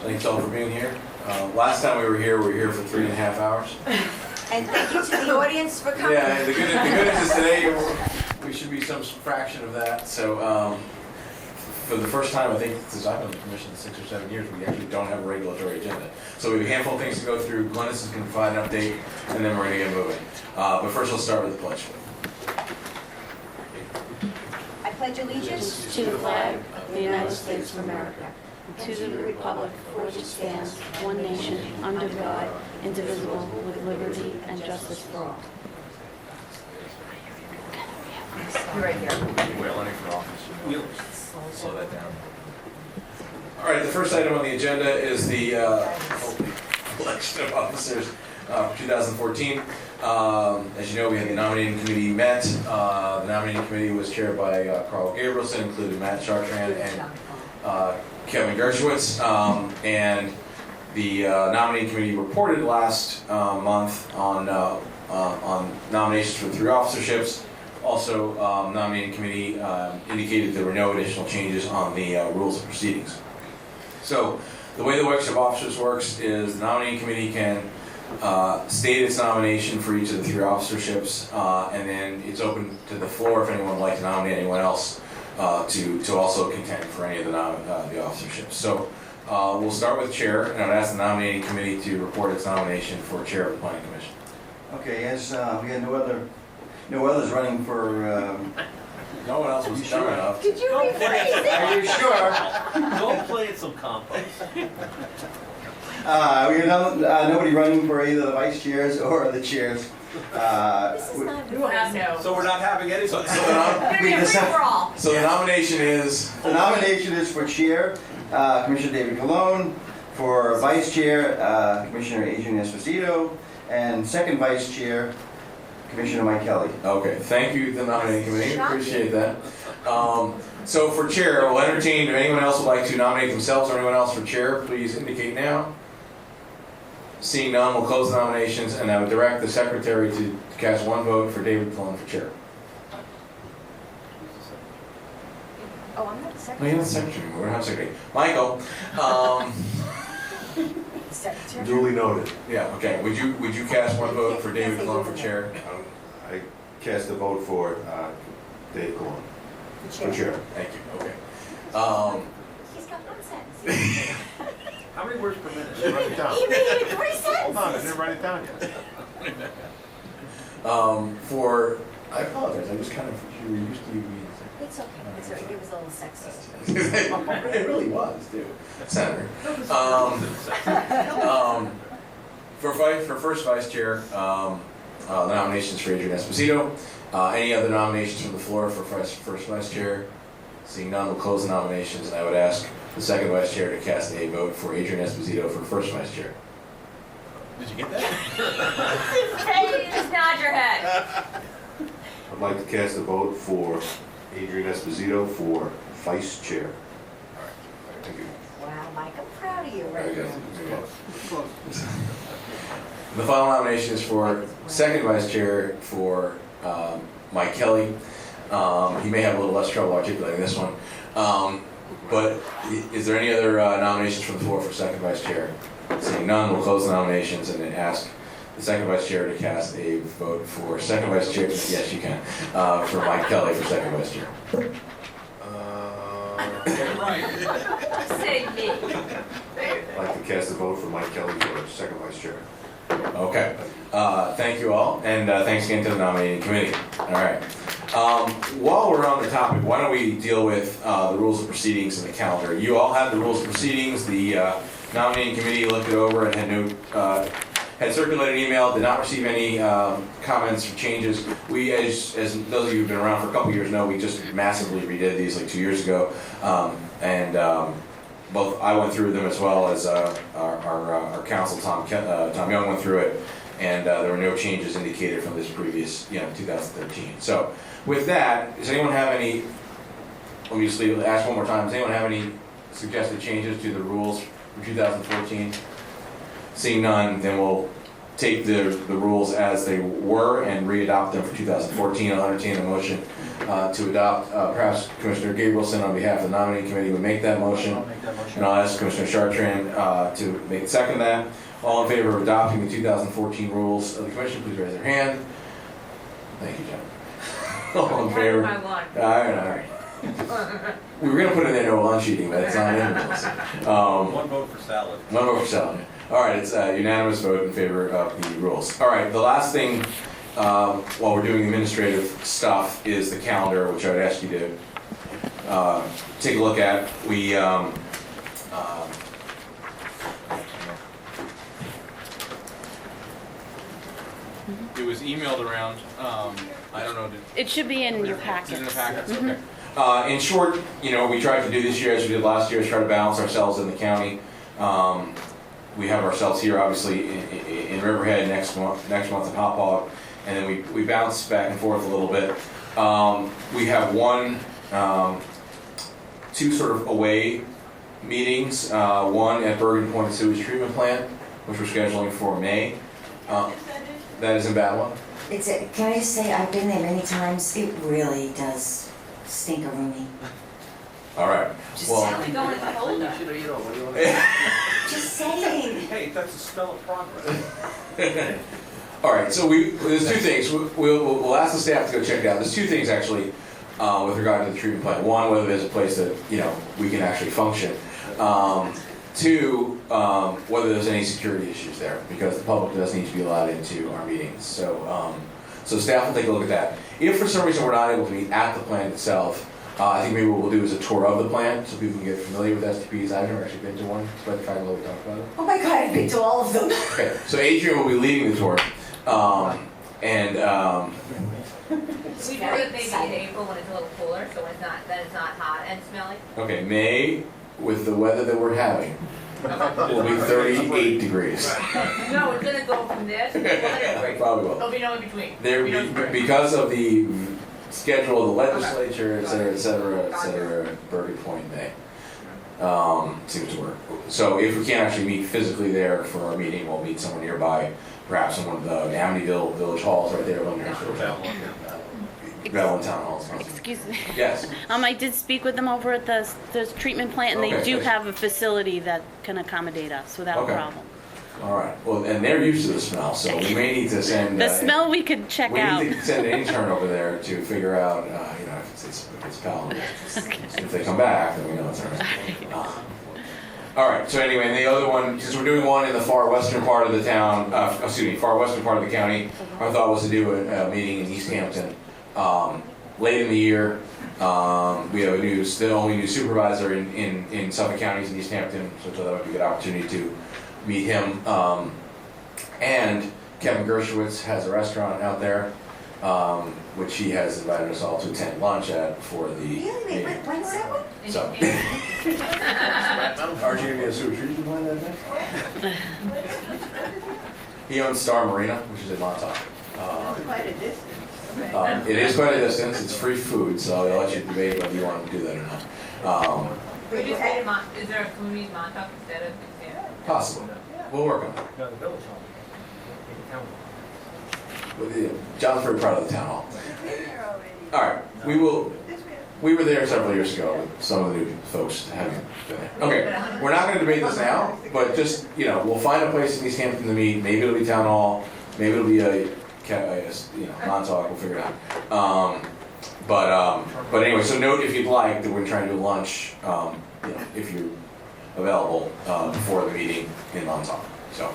Thanks all for being here. Last time we were here for 3.5 hours. And thank you to the audience for coming. Yeah, the good news is today we should be some fraction of that. So for the first time, I think since I've been on the commission 6 or 7 years, we actually don't have a regulatory agenda. So we have a handful of things to go through. Glennis is going to provide an update, and then we're going to get moving. But first, let's start with the pledge. I pledge allegiance To the flag of the United States of America, to the republic for which it stands, one nation, under God, indivisible, with liberty and justice for all. You're right here. We're running for office. Slow that down. All right, the first item on the agenda is the election of officers for 2014. As you know, we had the nominating committee met. The nominating committee was chaired by Carl Gabrielson, included Matt Chartrand and Kevin Gershwitz. And the nominating committee reported last month on nominations for the 3 officerships. Also, nominating committee indicated there were no additional changes on the rules of proceedings. So, the way the election of officers works is the nominating committee can state its nomination for each of the 3 officerships, and then it's open to the floor if anyone would like to nominate anyone else to also contend for any of the officerships. So, we'll start with chair, and I'd ask the nominating committee to report its nomination for chair of the planning commission. Okay, as we had no others running for. No one else was dumb enough. Could you rephrase it? Are you sure? Go play some compost. We have nobody running for either the vice chairs or the chairs. This is not Who has no? So we're not having any. So It's gonna be a free-for-all. the nomination is. The nomination is for chair, Commissioner David Colon, for vice chair, Commissioner Adrian Esposito, and second vice chair, Commissioner Mike Kelly. Okay, thank you, the nominating committee, appreciate that. So for chair, we'll entertain, if anyone else would like to nominate themselves or anyone else for chair, please indicate now. Seeing none, we'll close the nominations, and I would direct the secretary to cast 1 vote for David Colon for chair. Oh, I'm not the No, secretary. you're not the secretary, we're not secretary. Michael, Secretary. Duly noted. yeah, okay, would you cast 1 vote for David Colon for chair? I cast a vote for Dave Colon. For chair, thank you, okay. He's got 1 sentence. How many words per minute? Write it down. He made it 3 sentences. Hold on, I didn't write it down yet. I apologize, I was kind of, you were used to you being It's okay. It's okay. It was a little sexist. It really was, too. Senator. For first vice chair, the nominations for Adrian Esposito. Any other nominations from the floor for first vice chair? Seeing none, we'll close the nominations, and I would ask the second vice chair to cast a vote for Adrian Esposito for first vice chair. Did you get that? Hey, just nod your head. I'd like to cast a vote for Adrian Esposito for vice chair. Thank you. Wow, Mike, I'm proud of you Very right good. now. The final nomination is for second vice chair for Mike Kelly. He may have a little less trouble articulating this one. But is there any other nominations from the floor for second vice chair? Seeing none, we'll close the nominations and then ask the second vice chair to cast a vote for second vice chair. Yes, you can. For Mike Kelly for second vice chair. Say me. I'd like to cast a vote for Mike Kelly for second vice chair. Okay. Thank you all, and thanks again to the nominating committee. All right. While we're on the topic, why don't we deal with the rules of proceedings and the calendar? You all have the rules of proceedings. The nominating committee looked it over and had circulated an email, did not receive any comments or changes. We, as those of you who've been around for a couple years know, we just massively redid these like 2 years ago. Both I went through them as well as our counsel, Tom Young, went through it, and there were no changes indicated from this previous, 2013. So with that, does anyone have any, let me just ask one more time, does anyone have any suggested changes to the rules for 2014? Seeing none, then we'll take the rules as they were and re-adopt them for 2014. I'll entertain a motion to adopt. Perhaps Commissioner Gabrielson, on behalf of the nominating committee, would make that motion. I'll make that motion. And I'll ask Commissioner Chartrand to make second that. All in favor of adopting the 2014 rules of the commission, please raise their hand. Thank you, John. All in favor? I won. All right. We were going to put in there no lunch eating, but it's not in the rules. One vote for salad. One more for salad. All right, it's a unanimous vote in favor of the rules. All right, the last thing while we're doing administrative stuff is the calendar, which I would ask you to take a look at. It was emailed around. I don't know. It should be in your Is packets. it in the packets? Okay. In short, we tried to do this year as we did last year, is try to balance ourselves in the county. We have ourselves here, obviously, in Riverhead next month in Hauppauge, and then we bounce back and forth a little bit. We have two sort of away meetings. One at Bergen Point Sewage Treatment Plant, which we're scheduling for May. That is in Babylon. Can I just say, I've been there many times. It really does stink a rooney. All right. Just Well, saying. Going in the folder. What do you want to Just saying. Hey, that's a spell of progress. all right. So there's two things. We'll ask the staff to go check it out. There's two things actually with regard to the treatment plant. One, whether there's a place that we can actually function. Two, whether there's any security issues there, because the public does need to be allowed into our meetings. So staff will take a look at that. If for some reason we're not able to meet at the plant itself, I think maybe what we'll do is a tour of the plant so people can get familiar with STPs. I've never actually been to one, but I know we talked about it. Oh my God, I've been to all of them. Okay, so Adrian will be leading the tour, It's We do very it maybe in exciting. April when it's a little cooler, so when it's not hot and smelly. okay, May, with the weather that we're having, will be 38 degrees. No, it's gonna go from this to 100 degrees. Probably will. There'll be no in between. There, There'll be no spring. because of the schedule of the legislature, et cetera, Bergen Point May seems to work. So if we can't actually meet physically there for our meeting, we'll meet somewhere nearby, perhaps in one of the Amityville Village Halls right there. Belleville Town Hall. Excuse me. Yes. I did speak with them over at the treatment plant, and they Okay, do good. have a facility that can accommodate us without Okay. problem. All right. Well, and they're used to the smell, so we may need to send. The smell we could check we out. need to send an intern over there to figure out, if it's palatable. If they come back, then we know it's ours. All right. So anyway, and the other one, since we're doing one in the far western part of the town, far western part of the county, our thought was to do a meeting in East Hampton late in the year. We have the only new supervisor in Suffolk counties in East Hampton, so that would be a good opportunity to meet him. And Kevin Gershowitz has a restaurant out there, which he has invited us all to attend lunch at for the Really? meeting. When's that one? So, RJ gonna be a sewer treatment plant that day? He owns Star Marina, which is in Montauk. Quite a distance. It is quite a distance. It's free food, so I'll let you debate whether you want to do that or not. We just did is there a community Montauk instead of Exander? Possibly. We'll work on it. No, the village hall. In town hall. John's very proud of the town hall. They're already. All right, we were there several years ago with some of the new folks having been there. Okay, we're not going to debate this now, but just, we'll find a place in East Hampton to meet. Maybe it'll be town hall, maybe it'll be Montauk, we'll figure it out. But anyway, so note if you'd like that we're trying to do lunch, if you're available before the meeting in Montauk. So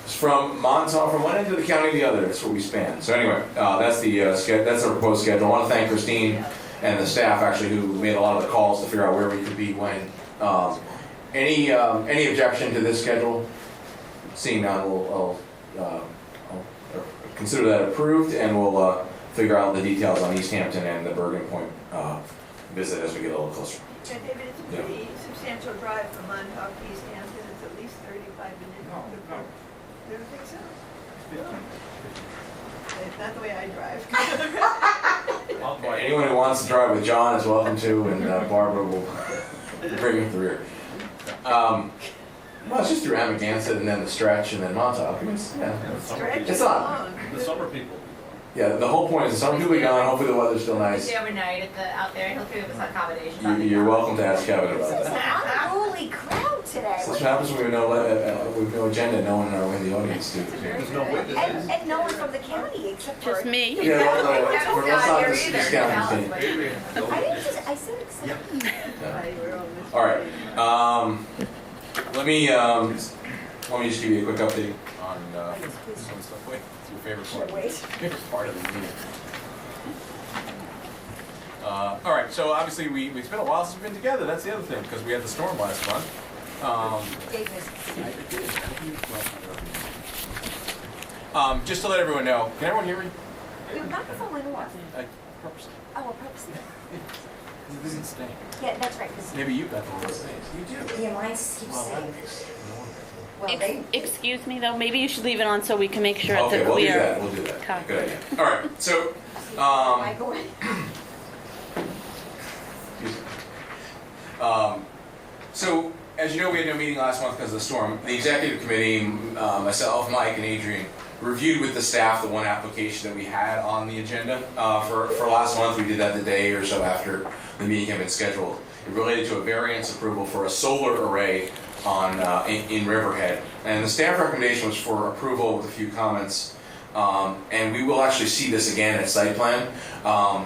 it's from Montauk, from one end of the county to the other. That's where we span. So anyway, that's the that's the proposed schedule. I want to thank Christine and the staff actually who made a lot of the calls to figure out where we could be when. Any objection to this schedule? Seeing none, I'll consider that approved, and we'll figure out the details on East Hampton and the Bergen Point visit as we get a little closer. Yeah, David, it's a pretty substantial drive from Montauk to East Hampton. It's at least 35 minutes. No. You don't think so? It's not the way I drive. Anyone who wants to drive with John is welcome to, and Barbara will bring him through. Well, it's just through Amagansett and then the stretch and then Montauk. It's Stretch It's is not. long. The summer people. Yeah, the whole point is the summer will be gone, hopefully the weather's still We'll nice. stay overnight out there, and he'll give us accommodation. You're welcome to ask Kevin about It's that. an unruly crowd today. So that's what happens when we have no agenda, no one in the audience to. There's no witnesses. And no one from the county except for. Just me. Yeah, well, Kevin's let's not not here dis- either. discount Alice, his name. but- Adrian, I didn't just, I said except. All right. Let me just give you a quick update on some stuff. Wait, it's your favorite part. Wait. Favorite part of the meeting. All right. So obviously it's been a while since we've been together. That's the other thing because we had the storm last month. Just to let everyone know, can everyone hear me? Your microphone went off. Purposely. Oh, purposely. It doesn't stink. Yeah, that's right. 'Cause- Maybe you got the little things. You do. Yeah, mine keeps Well, that saying. makes Well, they. Excuse me though, maybe you should leave it on so we can make sure Okay, that we'll we do are. that. We'll do that. Copy. Good idea. All right. So, Microwave. excuse me. So, as you know, we had no meeting last month because of the storm. The executive committee, myself, Mike, and Adrian reviewed with the staff the one application that we had on the agenda for last month. We did that the day or so after the meeting had been scheduled. It related to a variance approval for a solar array on in Riverhead, and the staff recommendation was for approval with a few comments. And we will actually see this again at site plan.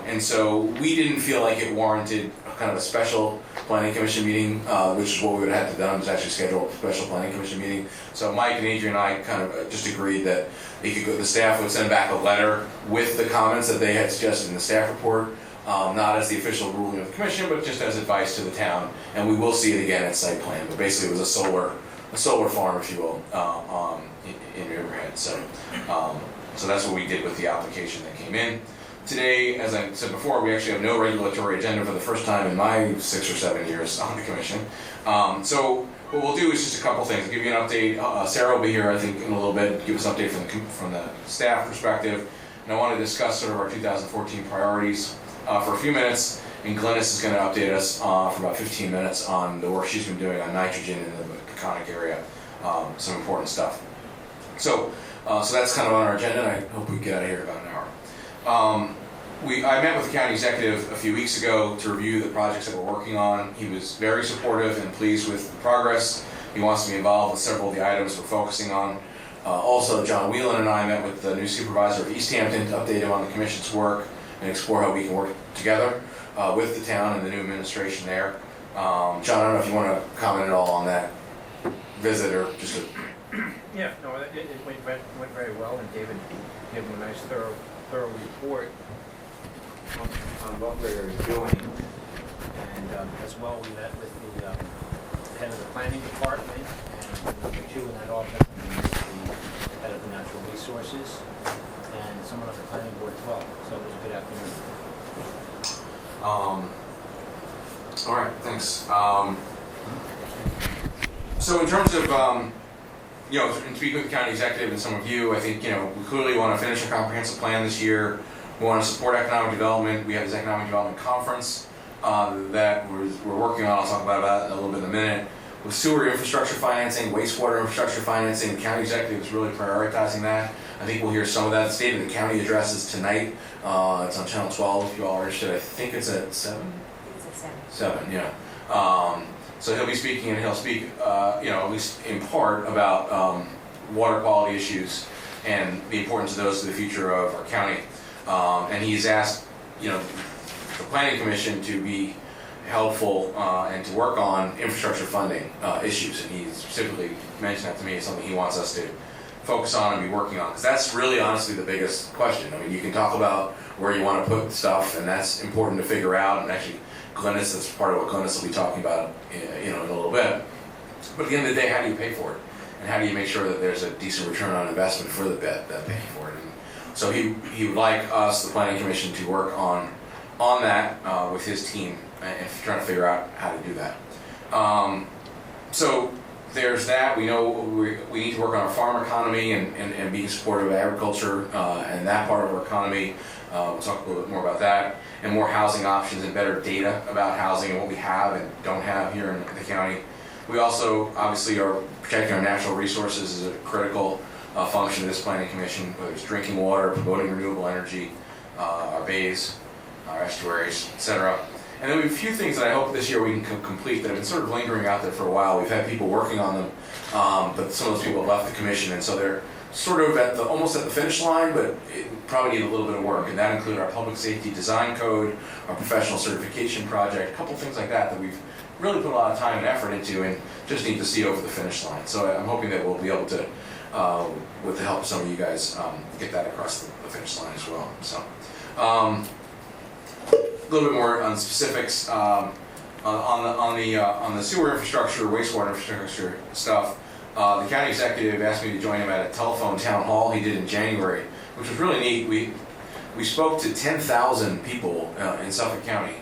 And so we didn't feel like it warranted kind of a special planning commission meeting, which is what we would have had to done, is actually schedule a special planning commission meeting. So Mike and Adrian and I kind of just agreed that the staff would send back a letter with the comments that they had suggested in the staff report, not as the official ruling of the commission, but just as advice to the town. And we will see it again at site plan. But basically it was a solar farm, if you will, in Riverhead. So that's what we did with the application that came in. Today, as I said before, we actually have no regulatory agenda for the first time in my 6 or 7 years on the commission. So what we'll do is just a couple things. I'll give you an update. Sarah will be here, I think, in a little bit, give us an update from the staff perspective. And I want to discuss sort of our 2014 priorities for a few minutes. And Glynis is going to update us for about 15 minutes on the work she's been doing on nitrogen in the Peconic area, some important stuff. So that's kind of on our agenda, and I hope we get out of here in about an hour. I met with the county executive a few weeks ago to review the projects that we're working on. He was very supportive and pleased with the progress. He wants to be involved with several of the items we're focusing on. Also, John Whelan and I met with the new supervisor of East Hampton to update him on the commission's work and explore how we can work together with the town and the new administration there. John, I don't know if you want to comment at all on that visit or just Yeah, no, it went very well, and David gave him a nice thorough report on what we're doing. And as well, we met with the head of the planning department, and number 2 in that office, and the head of the natural resources, and someone on the planning board as well. So it was a good afternoon. all right, thanks. So in terms of, in speaking with the county executive and some of you, I think, we clearly want to finish a comprehensive plan this year. We want to support economic development. We have this economic development conference that we're working on. I'll talk about that a little bit in a minute. With sewer infrastructure financing, wastewater infrastructure financing, the county executive is really prioritizing that. I think we'll hear some of that. The State of the County addresses tonight. It's on Channel 12 if you all are interested. I think it's at 7? It's at 7. 7, yeah. So he'll be speaking, and he'll speak, at least in part, about water quality issues and the importance of those to the future of our county. And he's asked, the Planning Commission to be helpful and to work on infrastructure funding issues. And he specifically mentioned that to me as something he wants us to focus on and be working on, because that's really honestly the biggest question. I mean, you can talk about where you want to put stuff, and that's important to figure out, and actually Glynis, that's part of what Glynis will be talking about in a little bit. But at the end of the day, how do you pay for it? And how do you make sure that there's a decent return on investment for the bet that paying for it? And so he would like us, the Planning Commission, to work on that with his team and trying to figure out how to do that. So there's that. We know we need to work on our farm economy and being supportive of agriculture and that part of our economy. We'll talk a little bit more about that, and more housing options and better data about housing and what we have and don't have here in the county. We also obviously are protecting our natural resources is a critical function of this planning commission, whether it's drinking water, promoting renewable energy, our bays, our estuaries, etc. And then we have a few things that I hope this year we can complete that have been sort of lingering out there for a while. We've had people working on them, but some of those people have left the commission, and so they're sort of almost at the finish line, but it probably need a little bit of work. And that include our public safety design code, our professional certification project, a couple things like that we've really put a lot of time and effort into and just need to see over the finish line. So I'm hoping that we'll be able to, with the help of some of you guys, get that across the finish line as well. So. A little bit more on specifics on the sewer infrastructure, wastewater infrastructure stuff. The county executive asked me to join him at a telephone town hall he did in January, which was really neat. We spoke to 10,000 people in Suffolk County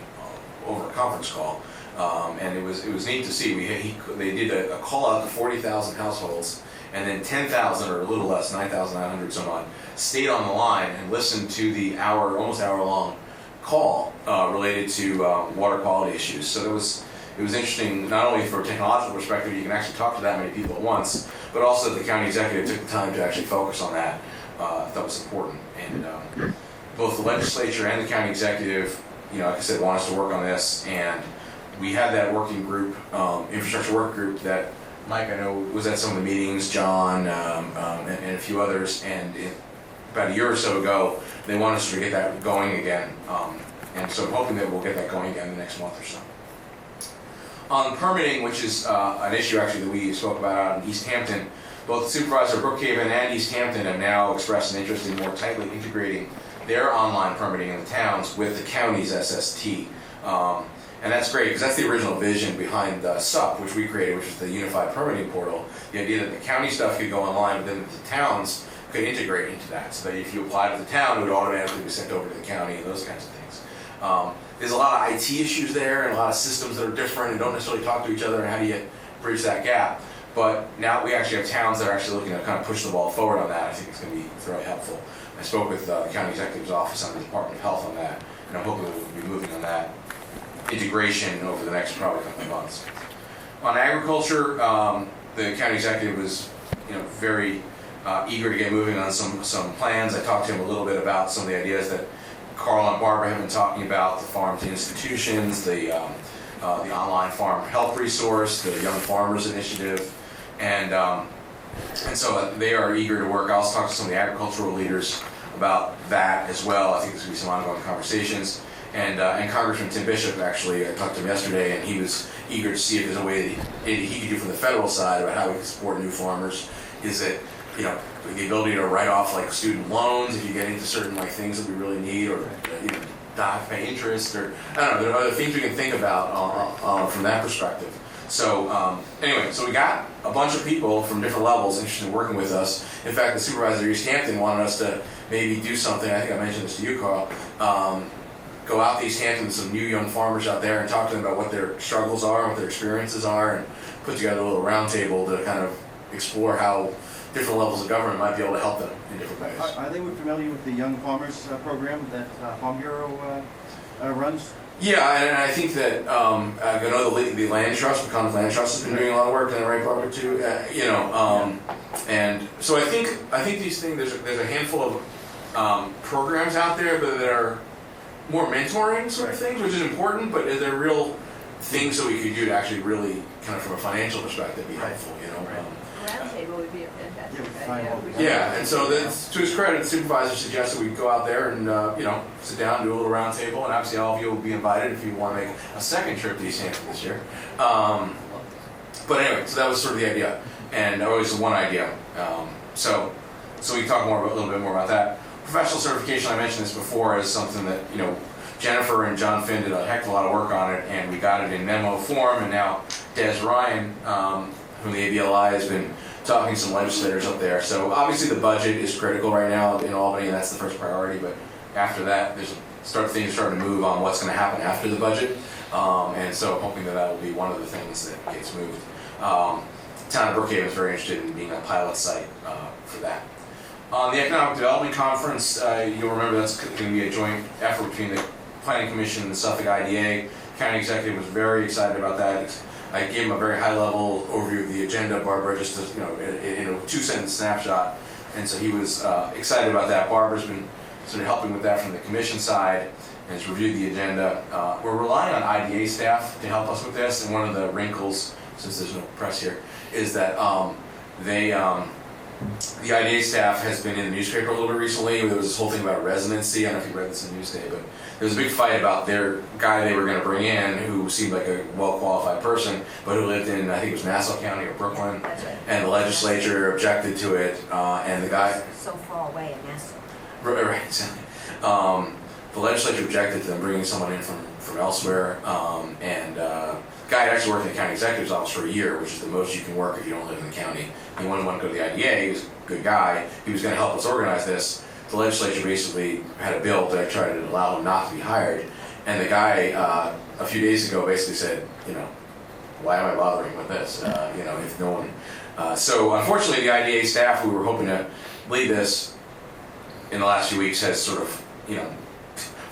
over a conference call, and it was neat to see. They did a call out to 40,000 households, and then 10,000 or a little less, 9,900 some odd, stayed on the line and listened to the almost hour long call related to water quality issues. So it was interesting, not only for a technological perspective, you can actually talk to that many people at once, but also the county executive took the time to actually focus on that. That was important. And both the legislature and the county executive, like I said, want us to work on this. And we had that working group, infrastructure work group that Mike, I know, was at some of the meetings, John, and a few others. And about a year or so ago, they want us to get that going again. And so I'm hoping that we'll get that going again the next month or so. On permitting, which is an issue actually that we spoke about out in East Hampton, both Supervisor Brookhaven and East Hampton have now expressed an interest in more tightly integrating their online permitting in the towns with the county's SST. And that's great, because that's the original vision behind SUP, which we created, which is the Unified Permitting Portal. The idea that the county stuff could go online, but then the towns could integrate into that, so that if you apply to the town, it would automatically be sent over to the county and those kinds of things. There's a lot of IT issues there and a lot of systems that are different and don't necessarily talk to each other, and how do you bridge that gap? But now we actually have towns that are actually looking to kind of push the ball forward on that. I think it's going to be very helpful. I spoke with the county executive's office on the Department of Health on that, and I'm hoping that we'll be moving on that integration over the next probably couple of months. On agriculture, the county executive was very eager to get moving on some plans. I talked to him a little bit about some of the ideas that Carl and Barbara have been talking about, the farm to institutions, the online farm health resource, the Young Farmers Initiative, and so they are eager to work. I also talked to some of the agricultural leaders about that as well. I think there's going to be some ongoing conversations. And Congressman Tim Bishop, actually, I talked to him yesterday, and he was eager to see if there's a way that he could do from the federal side about how we can support new farmers. Is it, the ability to write off like student loans if you get into certain like things that we really need, or not pay interest, or I don't know. There are other things we can think about from that perspective. So anyway, so we got a bunch of people from different levels interested in working with us. In fact, the supervisor of East Hampton wanted us to maybe do something. I think I mentioned this to you, Carl. Go out to East Hampton with some new young farmers out there and talk to them about what their struggles are, what their experiences are, and put together a little roundtable to kind of explore how different levels of government might be able to help them in different ways. Are they familiar with the Young Farmers program that Farm Bureau runs? Yeah, and I think that I know the Land Trust, the Connick Land Trust, has been doing a lot of work in the right Barbara too. And so I think these things, there's a handful of programs out there that are more mentoring sort of things, which is important, but they're real things that we could do to actually really kind of from a financial perspective be helpful, Roundtable would be a fantastic idea. Yeah, and so that's, to his credit, the supervisor suggested we go out there and sit down, do a little roundtable, and obviously all of you will be invited if you want to make a second trip to East Hampton this year. But anyway, so that was sort of the idea, and always one idea. So we talk a little bit more about that. Professional certification, I mentioned this before, is something that Jennifer and John Finn did a heck of a lot of work on it, and we got it in memo form, and now Des Ryan, from the ABLI, has been talking to some legislators up there. So obviously the budget is critical right now in Albany, and that's the first priority, but after that, things starting to move on what's going to happen after the budget, and so hoping that will be one of the things that gets moved. Town of Brookhaven is very interested in being a pilot site for that. On the Economic Development Conference, you'll remember that's going to be a joint effort between the Planning Commission and the Suffolk IDA. County Executive was very excited about that. I gave him a very high-level overview of the agenda, Barbara, just in a two-sentence snapshot. and so he was excited about that. Barbara's been sort of helping with that from the commission side and has reviewed the agenda. We're relying on IDA staff to help us with this, and one of the wrinkles, since there's no press here, is that the IDA staff has been in the newspaper a little bit recently. There was this whole thing about residency. I don't know if you read this in Newsday, but there was a big fight about their guy they were going to bring in, who seemed like a well-qualified person, but who lived in, I think it was Nassau County or Brooklyn, That's right. and the legislature objected to it, and the guy... So far away in Nassau. Right, exactly. The legislature objected to them bringing someone in from elsewhere, and guy had actually worked in the county executive's office for a year, which is the most you can work if you don't live in the county. He wouldn't want to go to the IDA. He was a good guy. He was going to help us organize this. The legislature basically had a bill to try to allow him not to be hired, and the guy a few days ago basically said, why am I bothering with this? If no one. So unfortunately, the IDA staff who were hoping to lead this in the last few weeks has sort of,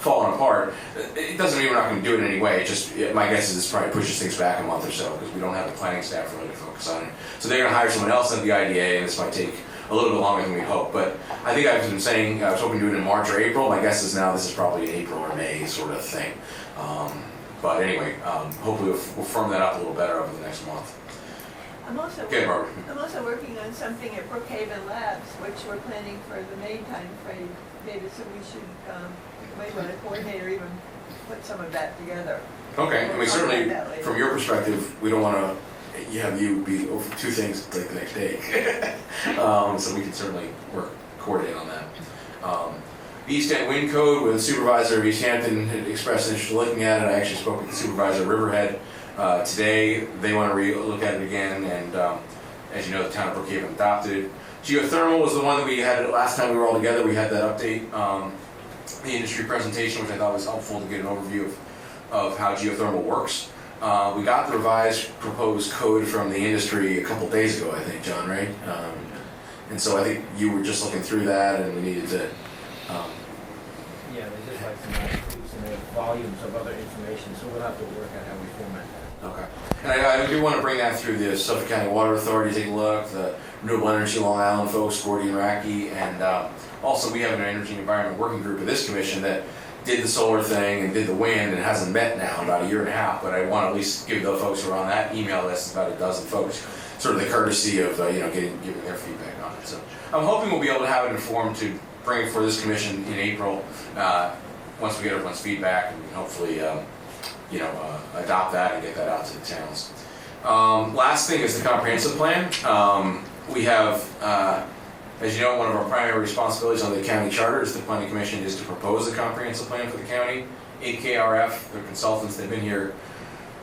fallen apart. It doesn't mean we're not going to do it anyway. My guess is this probably pushes things back a month or so because we don't have the planning staff really to focus on it. So they're going to hire someone else at the IDA, and this might take a little bit longer than we hope. But I think I've been saying I was hoping to do it in March or April. My guess is now this is probably an April or May sort of thing. But anyway, hopefully we'll firm that up a little better over the next month. I'm also working on something at Brookhaven Labs, which we're planning for the May timeframe, David, so we should, you might want to coordinate or even put some of that together. Okay, I mean, certainly, That later. from your perspective, we don't want to have you be over two things like the next day. So we can certainly coordinate on that. The East End Wind Code, with the supervisor of East Hampton had expressed interest in looking at it. I actually spoke with the supervisor of Riverhead today. They want to look at it again, and as you know, the town of Brookhaven adopted it. Geothermal was the one that we had last time we were all together. We had that update, the industry presentation, which I thought was helpful to get an overview of how geothermal works. We got the revised proposed code from the industry a couple days ago, I think, John, right? And so I think you were just looking through that, and we needed to... Yeah, they just like some volumes of other information, so we'll have to work out how we format that. Okay. And I do want to bring that through the Suffolk County Water Authority, take a look, the Renewable Energy Long Island folks, Gordy and Racky, and also we have an Energy and Environment Working Group of this commission that did the solar thing and did the wind and hasn't met now about a year and a half, but I want to at least give the folks who are on that email list, about a dozen folks, sort of the courtesy of giving their feedback on it. So I'm hoping we'll be able to have it informed to bring it for this commission in April, once we get everyone's feedback, and hopefully adopt that and get that out to the towns. Last thing is the comprehensive plan. We have, as you know, one of our primary responsibilities on the county charter is the planning commission is to propose a comprehensive plan for the county. AKRF, their consultants, they've been here,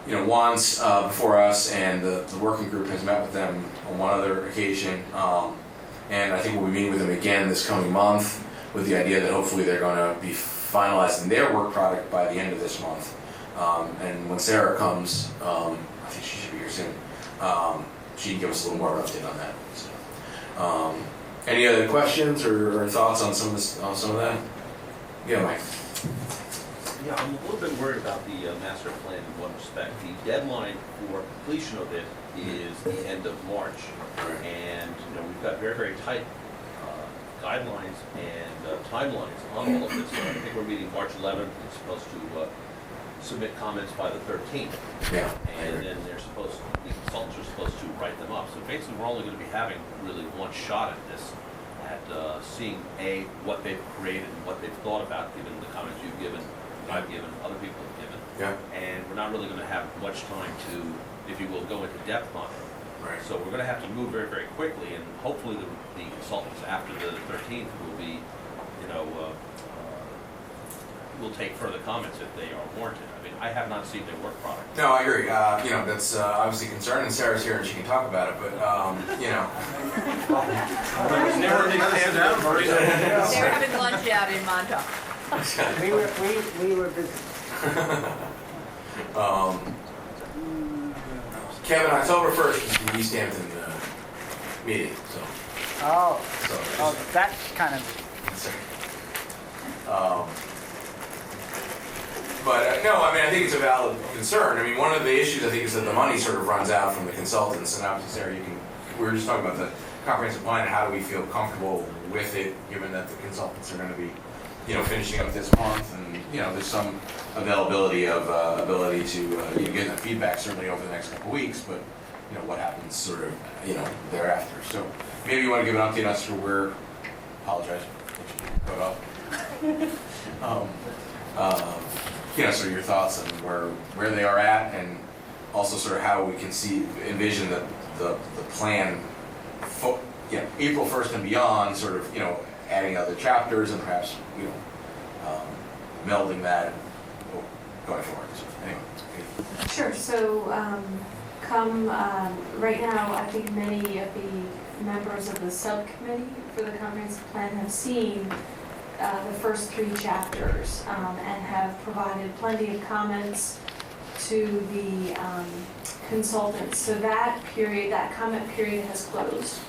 once before us, and the working group has met with them on one other occasion. And I think we'll be meeting with them again this coming month with the idea that hopefully they're going to be finalizing their work product by the end of this month. And when Sarah comes, I think she should be here soon, she can give us a little more of an update on that. So, any other questions or thoughts on some of that? Yeah, Mike. Yeah, I'm a little bit worried about the master plan in one respect. The deadline for completion of it is the end of March. And we've got very, very tight guidelines and timelines on all of this. So I think we're meeting March 11th. We're supposed to submit comments by the 13th. Yeah. And then the consultants are supposed to write them up. So basically we're only going to be having really one shot at this, at seeing what they've created and what they've thought about, given the comments you've given, I've given, other people have given. Yeah. And we're not really going to have much time to, if you will, go into depth on it. Right. So we're going to have to move very, very quickly, and hopefully the consultants after the 13th will be, will take further comments if they are warranted. I mean, I have not seen their work product. No, I agree. That's obviously concerning, and Sarah's here and she can talk about it, but, They're having lunch out in Montauk. We were busy. Kevin, October 1st is the East Hampton meeting, so. That's kind of. But no, I mean, I think it's a valid concern. I mean, one of the issues I think is that the money sort of runs out from the consultants, and obviously, Sarah, we were just talking about the comprehensive plan and how do we feel comfortable with it, given that the consultants are going to be, finishing up this month, and there's some availability of ability to get the feedback certainly over the next couple of weeks, but what happens sort of thereafter. So maybe you want to give an update as to where. Apologize. Cut off. Sort of your thoughts on where they are at, and also sort of how we can envision the plan for, April 1st and beyond, sort of, adding other chapters and perhaps, melding that going forward. So anyway. Sure. So right now, I think many of the members of the subcommittee for the comprehensive plan have seen the first 3 chapters and have provided plenty of comments to the consultants. So that comment period has closed.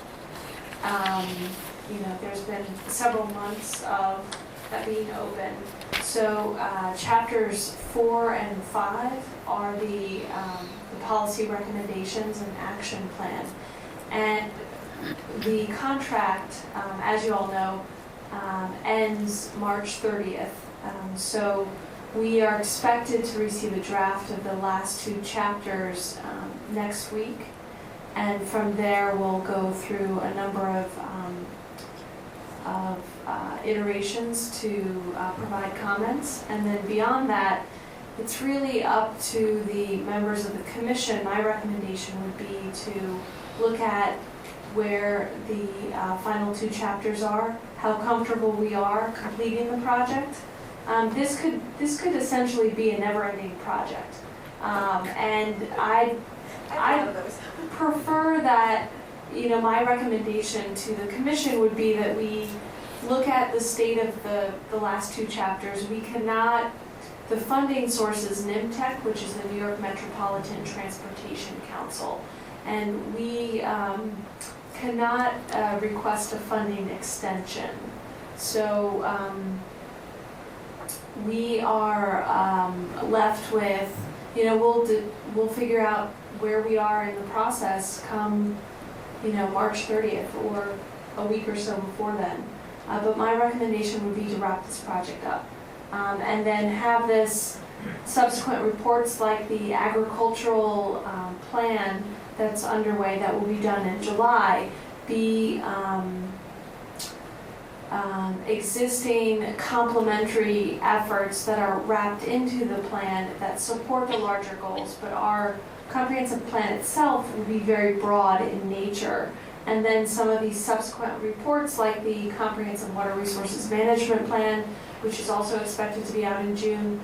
There's been several months of that being open. So chapters 4 and 5 are the policy recommendations and action plan. And the contract, as you all know, ends March 30th. So we are expected to receive a draft of the last 2 chapters next week. And from there, we'll go through a number of iterations to provide comments. And then beyond that, it's really up to the members of the commission. My recommendation would be to look at where the final 2 chapters are, how comfortable we are completing the project. This could essentially be a never-ending project. And I prefer that, my recommendation to the commission would be that we look at the state of the last 2 chapters. We cannot, the funding source is NIMTEC, which is the New York Metropolitan Transportation Council. And we cannot request a funding extension. So we are left with, we'll figure out where we are in the process come, March 30th or a week or so before then. But my recommendation would be to wrap this project up. And then have this subsequent reports like the agricultural plan that's underway that will be done in July be existing complementary efforts that are wrapped into the plan that support the larger goals, but our comprehensive plan itself will be very broad in nature. And then some of these subsequent reports like the Comprehensive Water Resources Management Plan, which is also expected to be out in June,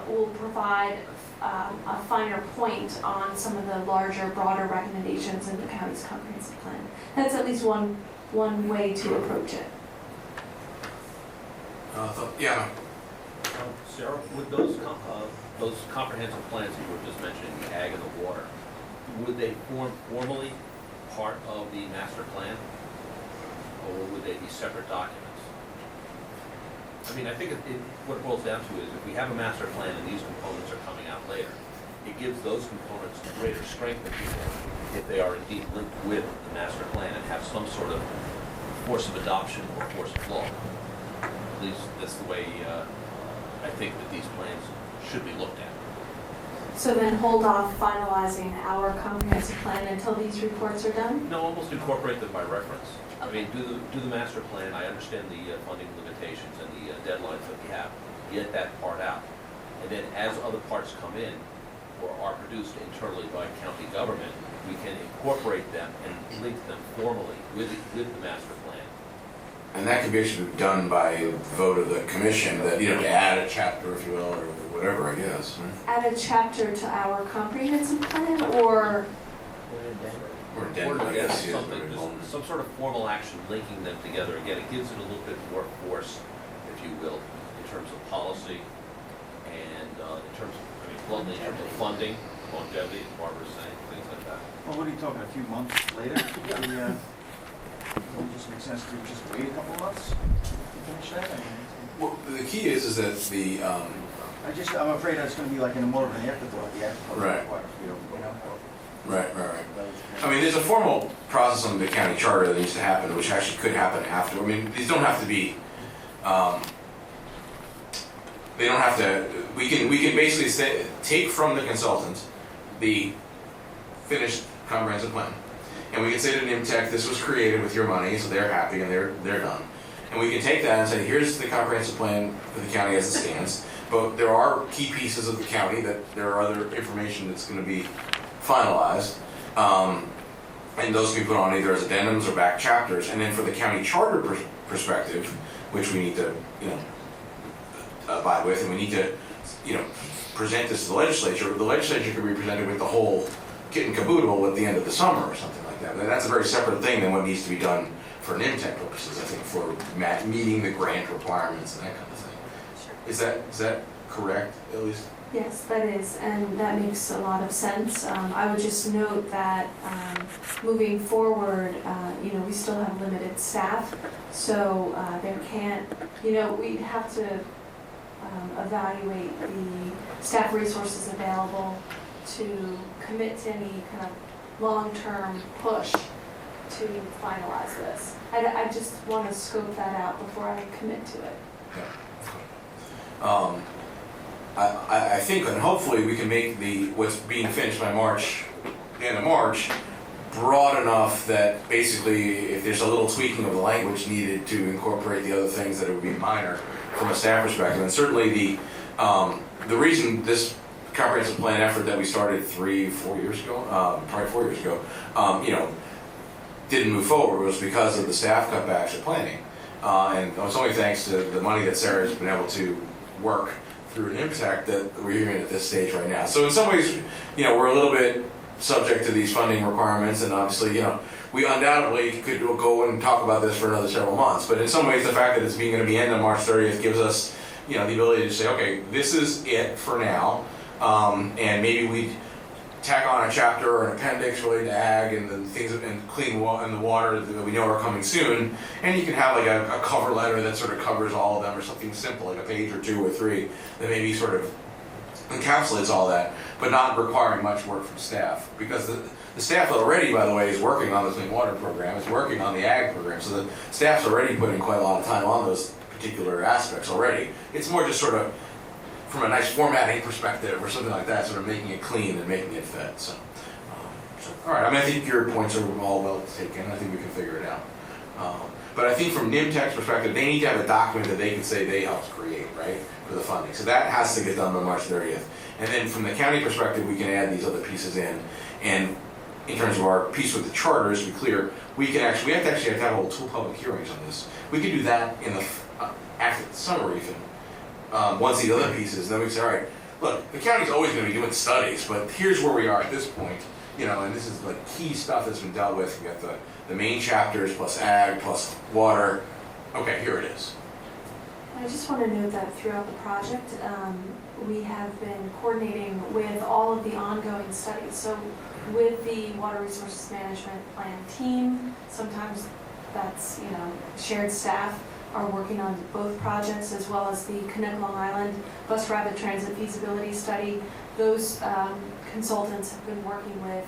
will provide a finer point on some of the larger, broader recommendations in the county's comprehensive plan. That's at least one way to approach it. Yeah. Sarah, would those comprehensive plans that you were just mentioning, the ag and the water, would they form formally part of the master plan, or would they be separate documents? I mean, I think what it boils down to is if we have a master plan and these components are coming out later, it gives those components greater strength than before if they are indeed linked with the master plan and have some sort of force of adoption or force of law. At least that's the way I think that these plans should be looked at. So then hold off finalizing our comprehensive plan until these reports are done? No, almost incorporate them by reference. I mean, do the master plan. I understand the funding limitations and the deadlines that we have. Get that part out. And then as other parts come in or are produced internally by county government, we can incorporate them and link them formally with the master plan. And that could be actually done by vote of the commission, that, to add a chapter, if you will, or whatever, I guess. Add a chapter to our comprehensive plan, or Or addendum, I guess. Yeah, just some sort of formal action linking them together. Again, it gives it a little bit more force, if you will, in terms of policy and in terms of, bluntly, in terms of funding, longevity, as Barbara was saying, things like that. Well, what are you talking, a few months later? It would just make sense to just wait a couple months to finish that? Well, the key is that the I'm afraid it's gonna be like more of an afterthought, the afterthought. Right. You know? Right. I mean, there's a formal process on the county charter that needs to happen, which actually could happen after. I mean, these don't have to be, they don't have to, we can basically take from the consultant the finished comprehensive plan. And we can say to NIMTEC, this was created with your money, so they're happy and they're done. And we can take that and say, here's the comprehensive plan for the county as it stands, but there are key pieces of the county that there are other information that's gonna be finalized. And those can be put on either as addendums or back chapters. And then for the county charter perspective, which we need to, abide with, and we need to, present this to the legislature could be presented with the whole kit and caboodle at the end of the summer or something like that. But that's a very separate thing than what needs to be done for NIMTEC purposes, I think, for meeting the grant requirements and that kind of thing. Is that correct, at least? Yes, that is, and that makes a lot of sense. I would just note that moving forward, we still have limited staff, so there can't, we'd have to evaluate the staff resources available to commit to any kind of long-term push to finalize this. I just want to scope that out before I commit to it. Yeah. I think, and hopefully we can make what's being finished by end of March, broad enough that basically if there's a little tweaking of the language needed to incorporate the other things, that it would be minor from a staff perspective. And certainly the reason this comprehensive plan effort that we started 3-4 years ago, probably 4 years ago, didn't move forward was because of the staff cutbacks at planning. And it's only thanks to the money that Sarah's been able to work through an impact that we're hearing at this stage right now. So in some ways, we're a little bit subject to these funding requirements, and obviously, we undoubtedly could go and talk about this for another several months. But in some ways, the fact that it's going to be end on March 30th gives us, the ability to say, okay, this is it for now, and maybe we tack on a chapter or an appendix related to ag and the things and clean water and the water that we know are coming soon, and you can have like a cover letter that sort of covers all of them, or something simple like a page or 2 or 3 that maybe sort of encapsulates all that, but not requiring much work from staff, because the staff already, by the way, is working on the clean water program, is working on the ag program, so the staff's already putting quite a lot of time on those particular aspects already. It's more just sort of from a nice formatting perspective or something like that, sort of making it clean and making it fit. So all right, I think your points are all well taken. I think we can figure it out. But I think from NIMTEC's perspective, they need to have a document that they can say they helped create, right, for the funding. So that has to get done by March 30th. And then from the county perspective, we can add these other pieces in. And in terms of our piece with the charter, to be clear, we have to have 2 public hearings on this. We could do that in after the summer even. Once the other pieces, then we say, all right, look, the county's always going to be doing studies, but here's where we are at this point, and this is like key stuff that's been dealt with. We got the main chapters plus ag plus water. Okay, here it is. I just want to note that throughout the project, we have been coordinating with all of the ongoing studies. So with the Water Resources Management Plan team, sometimes that's, shared staff are working on both projects, as well as the Connect Long Island Bus Rapid Transit Feasibility Study. Those consultants have been working with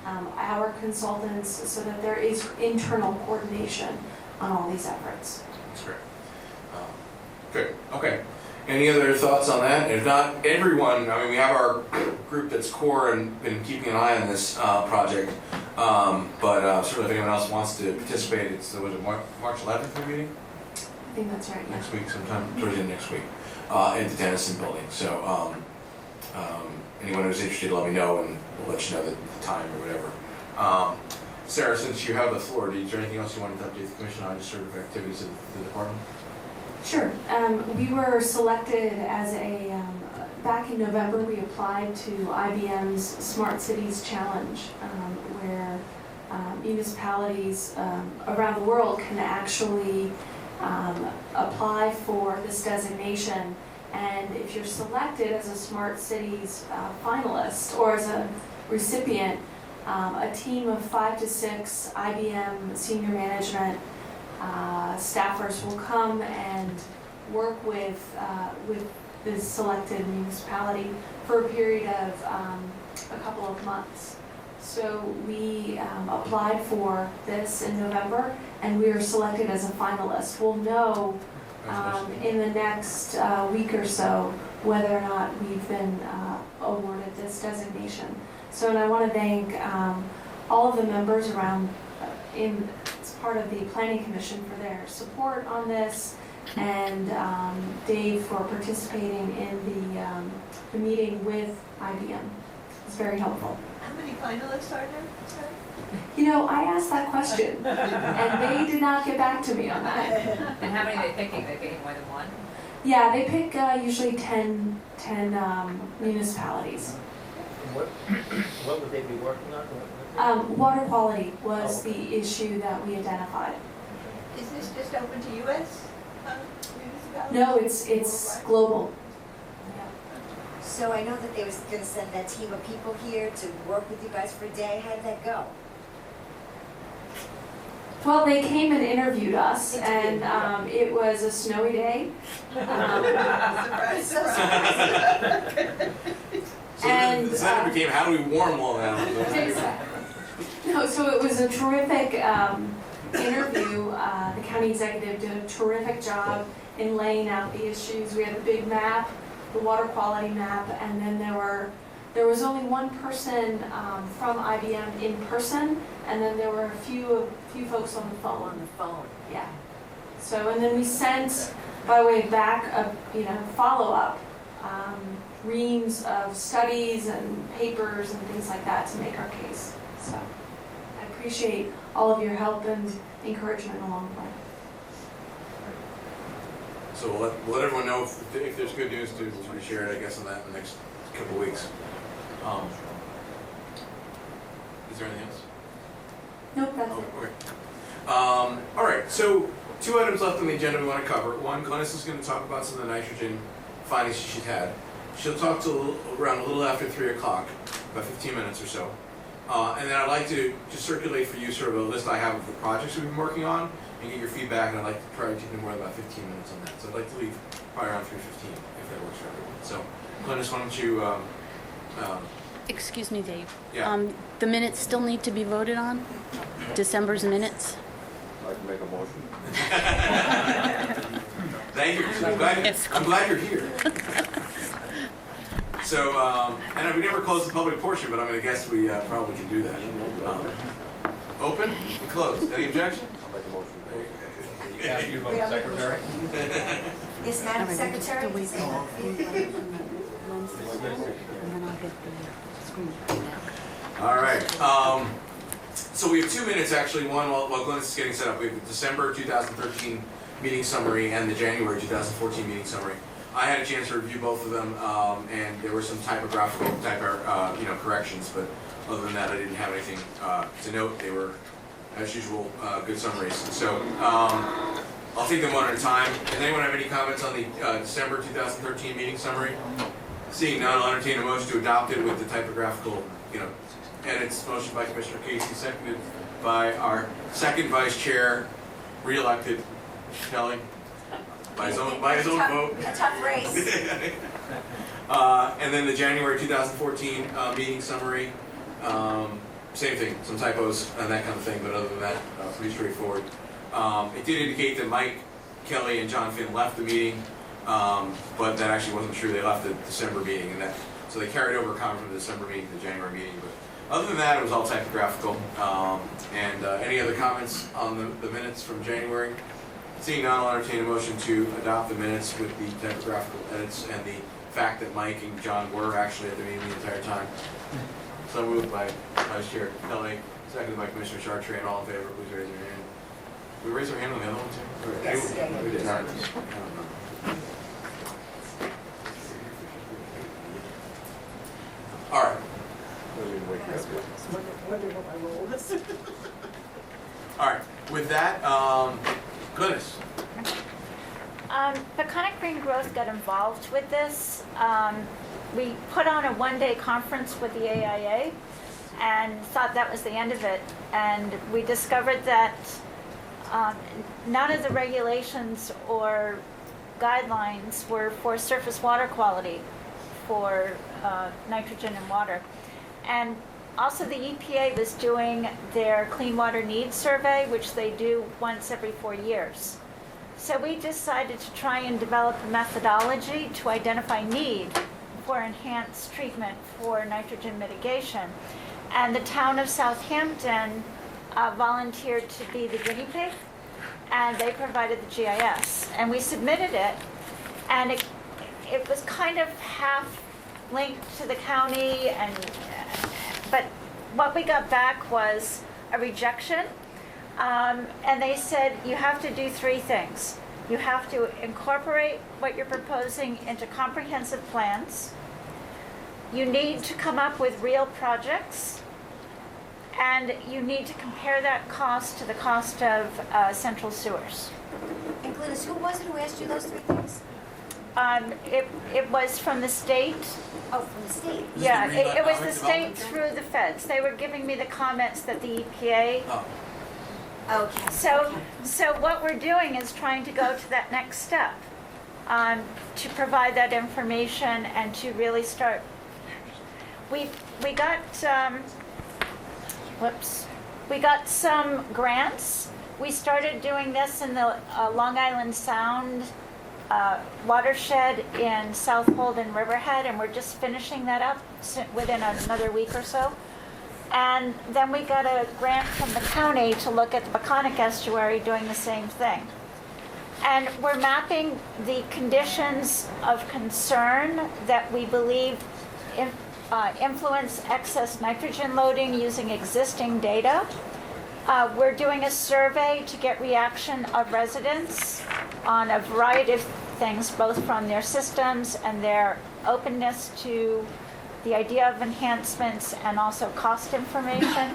our consultants so that there is internal coordination on all these efforts. That's great. Good. Okay. Any other thoughts on that? If not, everyone, we have our group that's core and been keeping an eye on this project. But certainly if anyone else wants to participate, was it March 11th we're meeting? I think that's right. Next week, sometime towards the end of next week, in the Dennison building. So anyone who's interested, let me know, and we'll let you know the time or whatever. Sarah, since you have the floor, is there anything else you wanted to update the commission on, just sort of activities of the department? Sure. We were selected as back in November, we applied to IBM's Smart Cities Challenge, where municipalities around the world can actually apply for this designation. And if you're selected as a Smart Cities finalist or as a recipient, a team of 5 to 6 IBM senior management staffers will come and work with the selected municipality for a period of a couple of months. So we applied for this in November, and we were selected as a finalist. We'll know in the next week or so whether or not we've been awarded this designation. So, and I want to thank all of the members around as part of the Planning Commission for their support on this, and Dave for participating in the meeting with IBM. It's very helpful. How many finalists are there? Sorry? You know, I asked that question, and they did not get back to me on that. And how many are they picking? They're picking more than one? Yeah, they pick usually 10 municipalities. What would they be working on? Water quality was the issue that we identified. Is this just open to U.S. municipalities? No, it's global. So I know that they was gonna send that team of people here to work with you guys for a day. How did that go? Well, they came and interviewed us, and it was a snowy day. Surprise, surprise. So And, the Senate became, how do we warm all that? No, so it was a terrific interview. The county executive did a terrific job in laying out the issues. We had a big map, the water quality map, and then there was only one person from IBM in person, and then there were a few folks on the phone. On the phone. Yeah. So, and then we sent, by way of follow-up, reams of studies and papers and things like that to make our case. So, I appreciate all of your help and encouragement along the way. So we'll let everyone know if there's good news to be shared, I guess, on that in the next couple of weeks. Is there anything else? Nope, that's it. Okay. All right, so 2 items left on the agenda we want to cover. One, Glennis is going to talk about some of the nitrogen findings she's had. She'll talk to around a little after 3 o'clock, about 15 minutes or so. And then I'd like to just circulate for you sort of a list I have of the projects we've been working on and get your feedback, and I'd like to try to take no more than about 15 minutes on that. So I'd like to leave probably around 3:15 if that works for everyone. So, Glennis, why don't you... Excuse me, Dave. Yeah. The minutes still need to be voted on? December's minutes? I'd like to make a motion. Thank you. I'm glad you're here. So, and we never closed the public portion, but I'm going to guess we probably can do that. Open and closed. Any objection? I'll make a motion. Yeah, you vote secretary. Yes, Madam Secretary? All right. So we have 2 minutes, actually. One, while Glennis is getting set up, we have the December 2013 meeting summary and the January 2014 meeting summary. I had a chance to review both of them, and there were some typographical corrections, but other than that, I didn't have anything to note. They were, as usual, good summaries. So I'll take them one at a time. Does anyone have any comments on the December 2013 meeting summary? Seeing none, I'll entertain a motion to adopt it with the typographical, edits. Motion by Commissioner Casey, seconded by our second vice chair, re-elected, Kelly, by his own vote. A tough race. And then the January 2014 meeting summary, same thing, some typos and that kind of thing, but other than that, pretty straightforward. It did indicate that Mike, Kelly, and John Finn left the meeting, but that actually wasn't true. They left the December meeting, and so they carried over a comment from the December meeting to the January meeting. But other than that, it was all typographical. And any other comments on the minutes from January? Seeing none, I'll entertain a motion to adopt the minutes with the typographical edits and the fact that Mike and John were actually at the meeting the entire time. So moved by Vice Chair Kelly, seconded by Commissioner Chartrand. All in favor, please raise your hand. Did we raise our hand on the other one too? Yes. We did not. All right. All right. With that, Glynis. Peconic Green Growth got involved with this. We put on a one-day conference with the AIA and thought that was the end of it. And we discovered that none of the regulations or guidelines were for surface water quality for nitrogen and water. And also the EPA was doing their clean water needs survey, which they do once every 4 years. So we decided to try and develop a methodology to identify need for enhanced treatment for nitrogen mitigation. And the town of Southampton volunteered to be the guinea pig, and they provided the GIS. And we submitted it, and it was kind of half linked to the county, but what we got back was a rejection. And they said, you have to do 3 things. You have to incorporate what you're proposing into comprehensive plans. You need to come up with real projects. And you need to compare that cost to the cost of central sewers. And Glynis, who was it who asked you those 3 things? It was from the state. Oh, from the state? Yeah, it was the Economic state Development through the feds. They were giving me the comments that the EPA. Oh, Okay. So what we're doing is trying to go to that next step, to provide that information and to really start. We got we got some grants. We started doing this in the Long Island Sound watershed in Southold and Riverhead, and we're just finishing that up within another week or so. And then we got a grant from the county to look at the Peconic Estuary doing the same thing. And we're mapping the conditions of concern that we believe influence excess nitrogen loading using existing data. We're doing a survey to get reaction of residents on a variety of things, both from their systems and their openness to the idea of enhancements and also cost information.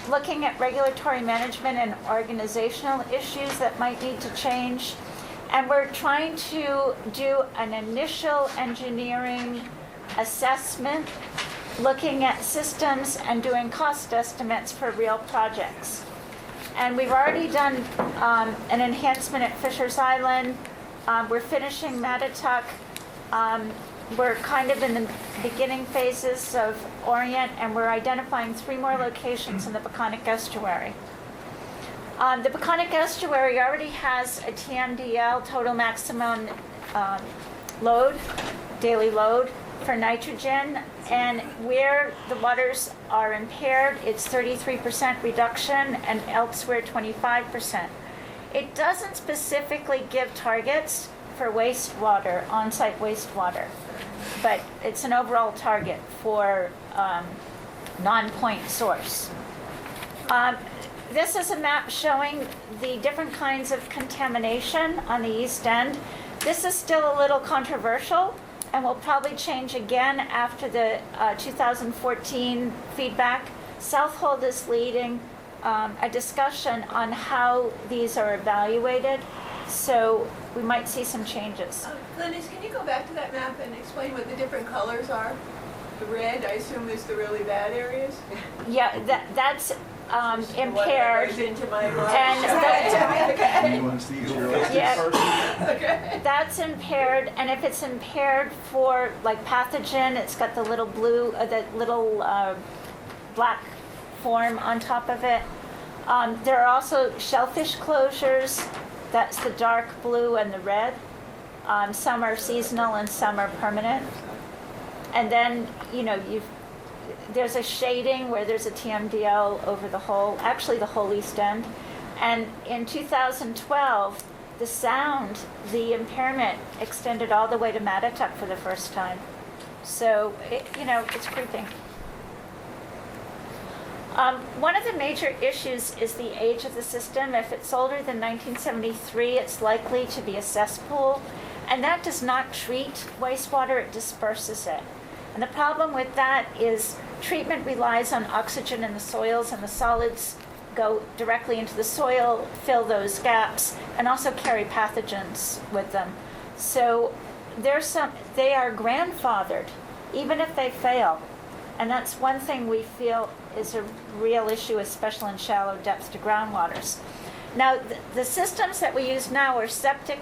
Looking at regulatory management and organizational issues that might need to change. And we're trying to do an initial engineering assessment, looking at systems and doing cost estimates for real projects. And we've already done an enhancement at Fisher's Island. We're finishing Mattatuck. We're kind of in the beginning phases of Orient, and we're identifying 3 more locations in the Peconic Estuary. The Peconic Estuary already has a TMDL, total maximum load, daily load for nitrogen, and where the waters are impaired, it's 33% reduction, and elsewhere 25%. It doesn't specifically give targets for wastewater, on-site wastewater, but it's an overall target for non-point source. This is a map showing the different kinds of contamination on the east end. This is still a little controversial and will probably change again after the 2014 feedback. Southold is leading a discussion on how these are evaluated, so we might see some changes. Glynis, can you go back to that map and explain what the different colors are? The red, I assume, is the really bad areas? Yeah, that's impaired. Goes into my Yeah, that's impaired, and if it's impaired for like pathogen, it's got the little blue, the little black form on top of it. There are also shellfish closures. That's the dark blue and the red. Some are seasonal and some are permanent. And then, there's a shading where there's a TMDL over the whole, actually the whole east end. And in 2012, the sound, the impairment extended all the way to Mattatuck for the first time. So, it's creeping. One of the major issues is the age of the system. If it's older than 1973, it's likely to be a cesspool. And that does not treat wastewater, it disperses it. And the problem with that is treatment relies on oxygen in the soils, and the solids go directly into the soil, fill those gaps, and also carry pathogens with them. So they are grandfathered, even if they fail. And that's one thing we feel is a real issue, especially in shallow depths to groundwaters. Now, the systems that we use now are septic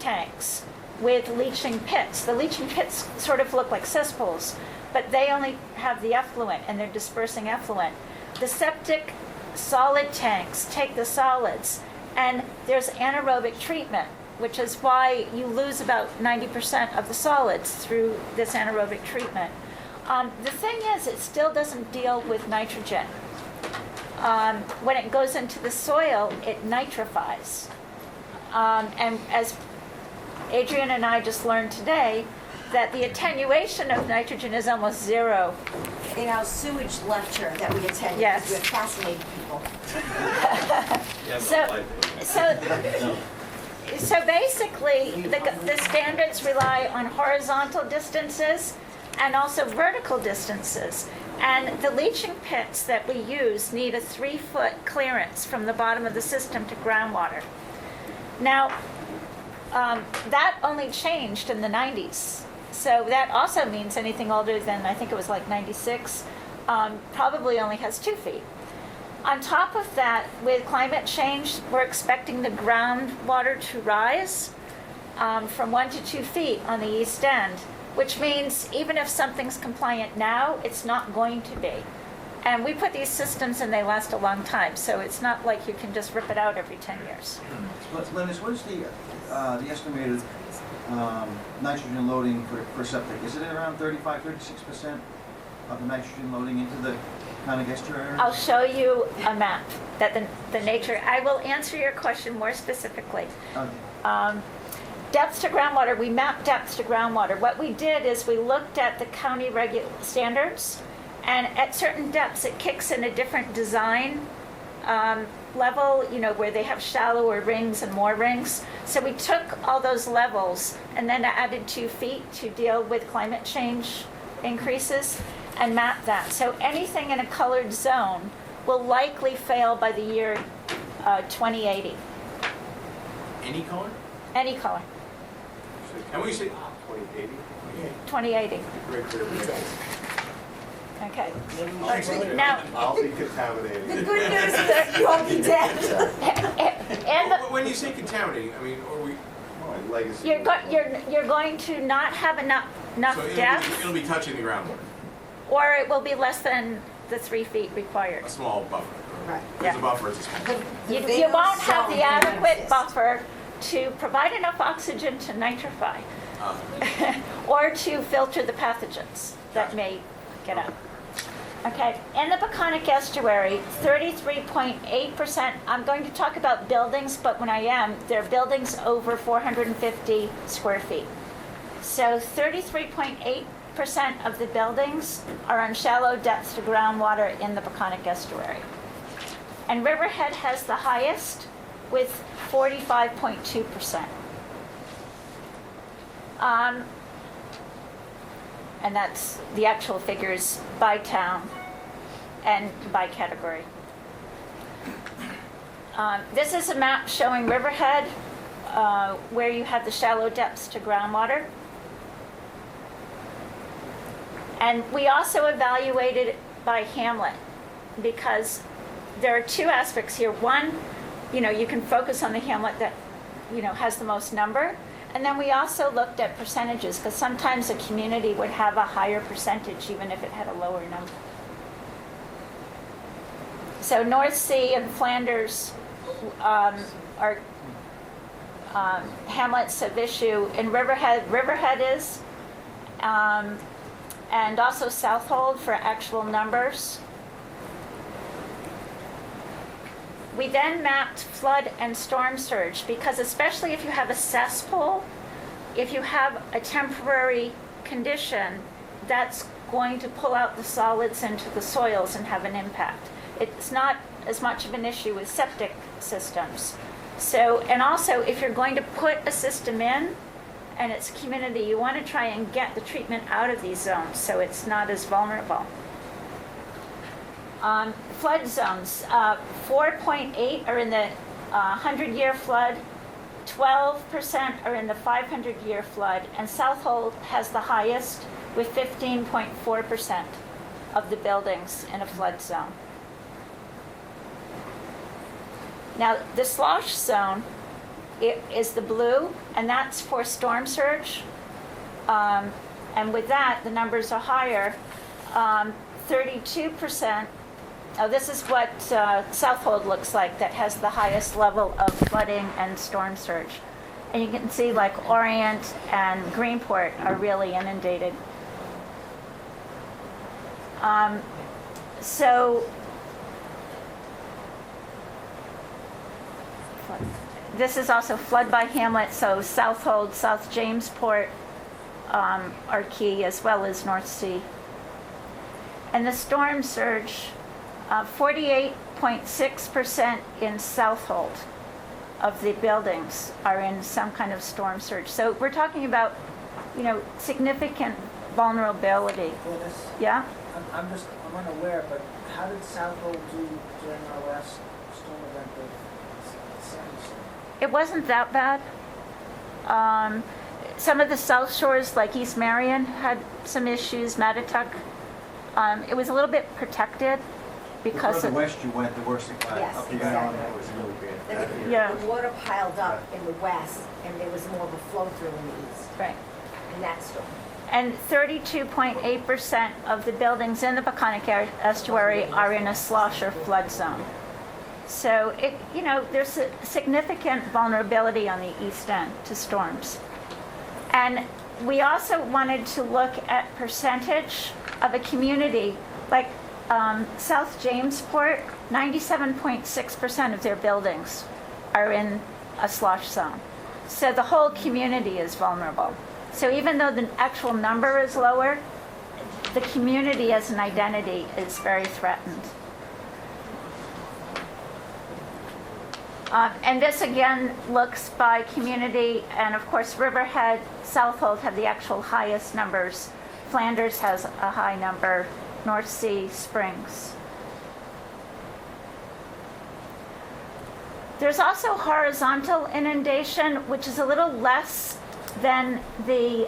tanks with leaching pits. The leaching pits sort of look like cesspools, but they only have the effluent and they're dispersing effluent. The septic solid tanks take the solids, and there's anaerobic treatment, which is why you lose about 90% of the solids through this anaerobic treatment. The thing is, it still doesn't deal with nitrogen. When it goes into the soil, it nitrifies. And as Adrian and I just learned today, that the attenuation of nitrogen is almost zero. In our sewage lecture that we attended, Yes. we're fascinating people. So basically, the standards rely on horizontal distances and also vertical distances. And the leaching pits that we use need a 3-foot clearance from the bottom of the system to groundwater. Now, that only changed in the 90s. So that also means anything older than, I think it was like 96, probably only has 2 feet. On top of that, with climate change, we're expecting the groundwater to rise from 1 to 2 feet on the east end, which means even if something's compliant now, it's not going to be. And we put these systems and they last a long time, so it's not like you can just rip it out every 10 years. Linus, what is the estimated nitrogen loading for septic? Is it around 35-36% of the nitrogen loading into the kind of estuary areas? I'll show you a map that the nature, I will answer your question more specifically. Okay. Depths to groundwater, we mapped depths to groundwater. What we did is we looked at the county standards, and at certain depths it kicks in a different design level, where they have shallower rings and more rings. So we took all those levels and then added 2 feet to deal with climate change increases and mapped that. So anything in a colored zone will likely fail by the year 2080. Any color? Any color, And when you say 2080. Great clear. Okay. Now, Now, I'll be contaminated. The good news is you won't be dead. and when you say contaminating, I mean, are we? My legacy. you're going to not have enough So depth, it'll be touching the groundwater, or it will be less than the 3 feet required. a small buffer. Right. There's a buffer, it's a small. You won't have the adequate buffer to provide enough oxygen to nitrify, or to filter the pathogens that may get out. Okay, in the Peconic Estuary, 33.8%, I'm going to talk about buildings, but when I am, they're buildings over 450 square feet. So 33.8% of the buildings are on shallow depths to groundwater in the Peconic Estuary. And Riverhead has the highest with 45.2%. And that's the actual figures by town and by category. This is a map showing Riverhead, where you have the shallow depths to groundwater. And we also evaluated it by hamlet, because there are 2 aspects here. One, you can focus on the hamlet that, has the most number. And then we also looked at percentages, because sometimes a community would have a higher percentage even if it had a lower number. So North Sea and Flanders are hamlets of issue. In Riverhead is, and also Southold for actual numbers. We then mapped flood and storm surge, because especially if you have a cesspool, if you have a temporary condition, that's going to pull out the solids into the soils and have an impact. It's not as much of an issue with septic systems. So, and also if you're going to put a system in and it's community, you want to try and get the treatment out of these zones so it's not as vulnerable. Flood zones, 4.8 are in the 100-year flood, 12% are in the 500-year flood, and Southold has the highest with 15.4% of the buildings in a flood zone. Now, the slosh zone it is the blue, and that's for storm surge. And with that, the numbers are higher. 32%. Oh, this is what Southold looks like, that has the highest level of flooding and storm surge. And you can see like Orient and Greenport are really inundated. So this is also flood by hamlet, so Southold, South Jamesport are key, as well as North Sea. And the storm surge, 48.6% in Southold of the buildings are in some kind of storm surge. So we're talking about, significant vulnerability. Dennis, Yeah? I'm unaware, but how did Southhold do during our last storm event with Sandy? It wasn't that bad. Some of the south shores, like East Marion, had some issues. Mattituck, it was a little bit protected because The of, further west you went, the worse it got. Yes, Up the exactly. island, it was really bad. Yeah. The water piled up in the west, and there was more of a flow through in the east, right. in that storm. And 32.8% of the buildings in the Peconic estuary are in a slosh or flood zone. So there's a significant vulnerability on the east end to storms. And we also wanted to look at percentage of a community, like South Jamesport, 97.6% of their buildings are in a slosh zone. So the whole community is vulnerable. So even though the actual number is lower, the community as an identity is very threatened. And this again looks by community, and of course Riverhead, Southold have the actual highest numbers. Flanders has a high number, North Sea, Springs. There's also horizontal inundation, which is a little less than the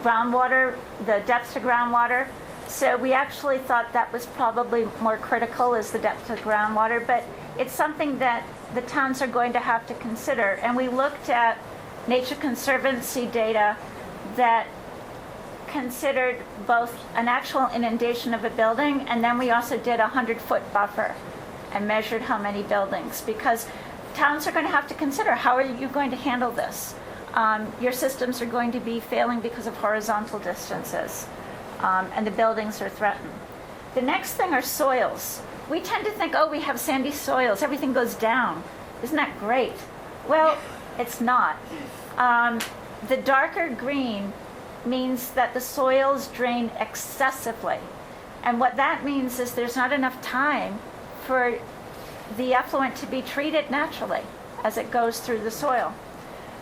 groundwater, the depth to groundwater. So we actually thought that was probably more critical, is the depth to groundwater, but it's something that the towns are going to have to consider. And we looked at Nature Conservancy data that considered both an actual inundation of a building, and then we also did a 100-foot buffer and measured how many buildings, because towns are going to have to consider, how are you going to handle this? Your systems are going to be failing because of horizontal distances, and the buildings are threatened. The next thing are soils. We tend to think, we have sandy soils, everything goes down. Isn't that great? Well, it's not. The darker green means that the soils drain excessively. And what that means is there's not enough time for the effluent to be treated naturally as it goes through the soil.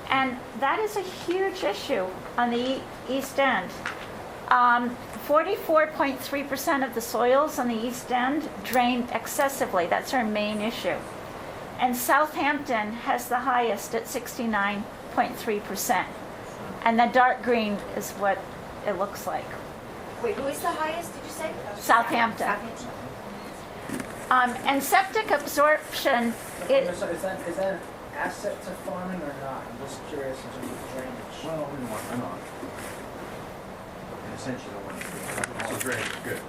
And that is a huge issue on the East End. 44.3% of the soils on the East End drain excessively. That's our main issue. And Southampton has the highest at 69.3%. And the dark green is what it looks like. Wait, who is the highest, did you say? Southampton. And septic absorption, Is that an asset to farming or not? I'm just curious in terms of drainage. Well, we don't want runoff. And essentially, don't want to. So drainage, good.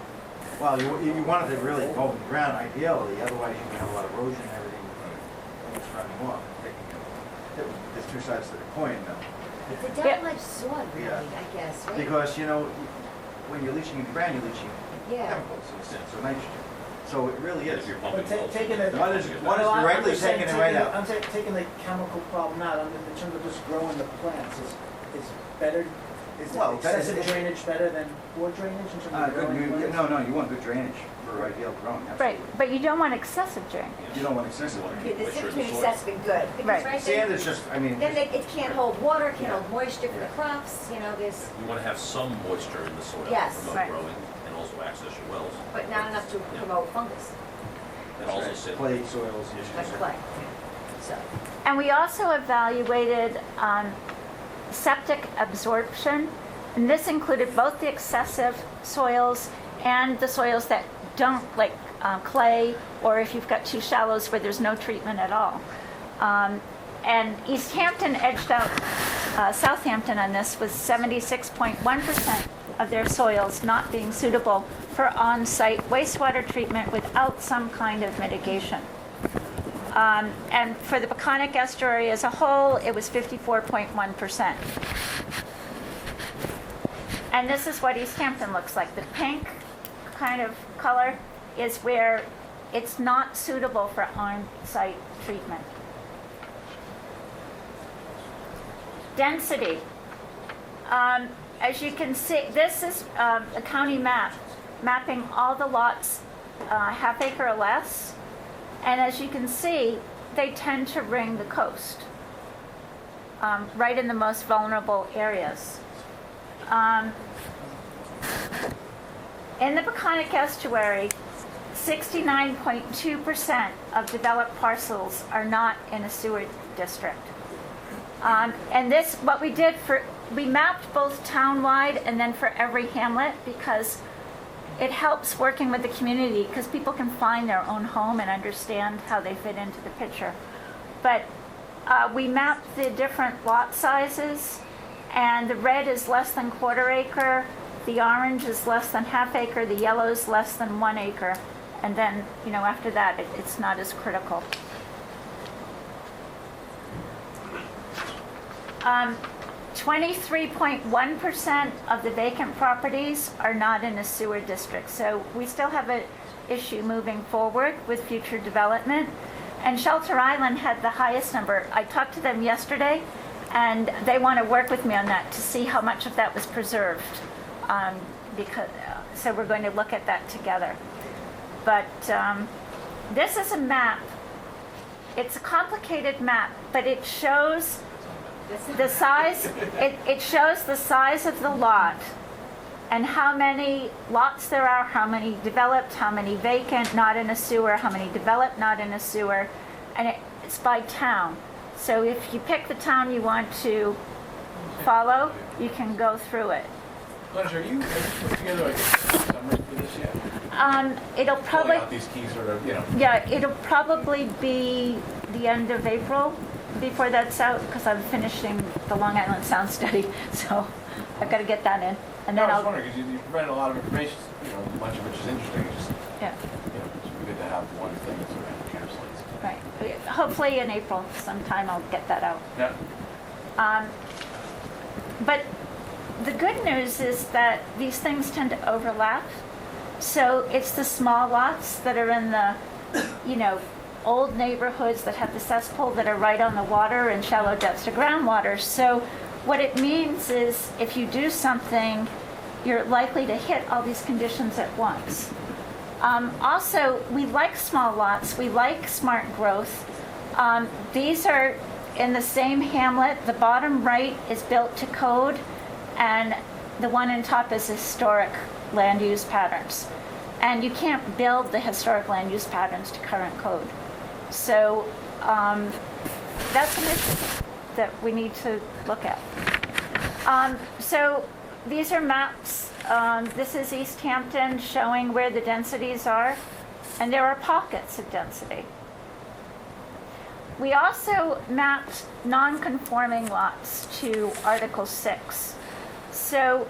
Well, you want it to really go in the ground ideally, otherwise you can have a lot of erosion and everything that's running off. There's two sides to the coin, though. It's a double-edged sword, really, Yeah. I guess, right? Because, when you're leaching in the ground, you're leaching Yeah. chemicals in a sense, or nitrogen. So it really is. But taking it. One is directly taking it right out. I'm taking the chemical problem out, in terms of just growing the plants, is better, is Well, excessive it's- drainage better than poor drainage in terms of growing plants? No, you want good drainage for ideal growing, right, absolutely. but you don't want excessive drainage. You don't want excessive Yeah, drainage. the Make sure the community soil- that's been good. Because Right. right Sand then, is just, it can't hold water, can't Yeah. hold moisture for the crops, there's, You want to have some moisture in the soil to Yes. promote Right. growing and also access your wells. but not enough to promote fungus, And also sit. clay soils. like clay. So, And we also evaluated septic absorption, and this included both the excessive soils and the soils that don't, like clay, or if you've got too shallows where there's no treatment at all. And East Hampton edged out Southampton on this with 76.1% of their soils not being suitable for on-site wastewater treatment without some kind of mitigation. And for the Peconic Estuary as a whole, it was 54.1%. And this is what East Hampton looks like. The pink kind of color is where it's not suitable for on-site treatment. Density. As you can see, this is a county map, mapping all the lots half acre or less. And as you can see, they tend to ring the coast, right in the most vulnerable areas. In the Peconic Estuary, 69.2% of developed parcels are not in a sewer district. And this, what we did we mapped both townwide and then for every hamlet because it helps working with the community because people can find their own home and understand how they fit into the picture. But we mapped the different lot sizes, and the red is less than quarter acre, the orange is less than half acre, the yellow is less than 1 acre, and then, after that, it's not as critical. 23.1% of the vacant properties are not in a sewer district. So we still have an issue moving forward with future development. And Shelter Island had the highest number. I talked to them yesterday, and they want to work with me on that to see how much of that was preserved. So we're going to look at that together. But this is a map. It's a complicated map, but it shows the size, it shows the size of the lot and how many lots there are, how many developed, how many vacant, not in a sewer, how many developed, not in a sewer, and it's by town. So if you pick the town you want to follow, you can go through it. Pleasure, have you put together like a summary for this yet? It'll probably, Pulling out these key sort of, yeah, it'll probably be the end of April before that's out, because I'm finishing the Long Island Sound study, so I've got to get that in. And then I was wondering, because you provided a lot of information, much of which is interesting, it's just, yeah, it's good to have one thing that sort of encapsulates. right. Hopefully in April sometime I'll get that out. Yeah. But the good news is that these things tend to overlap. So it's the small lots that are in the, old neighborhoods that have the cesspool that are right on the water and shallow depths to groundwater. So what it means is if you do something, you're likely to hit all these conditions at once. Also, we like small lots. We like smart growth. These are in the same hamlet. The bottom right is built to code, and the one on top is historic land use patterns. And you can't build the historic land use patterns to current code. So that's an issue that we need to look at. So these are maps. This is East Hampton showing where the densities are, and there are pockets of density. We also mapped non-conforming lots to Article 6. So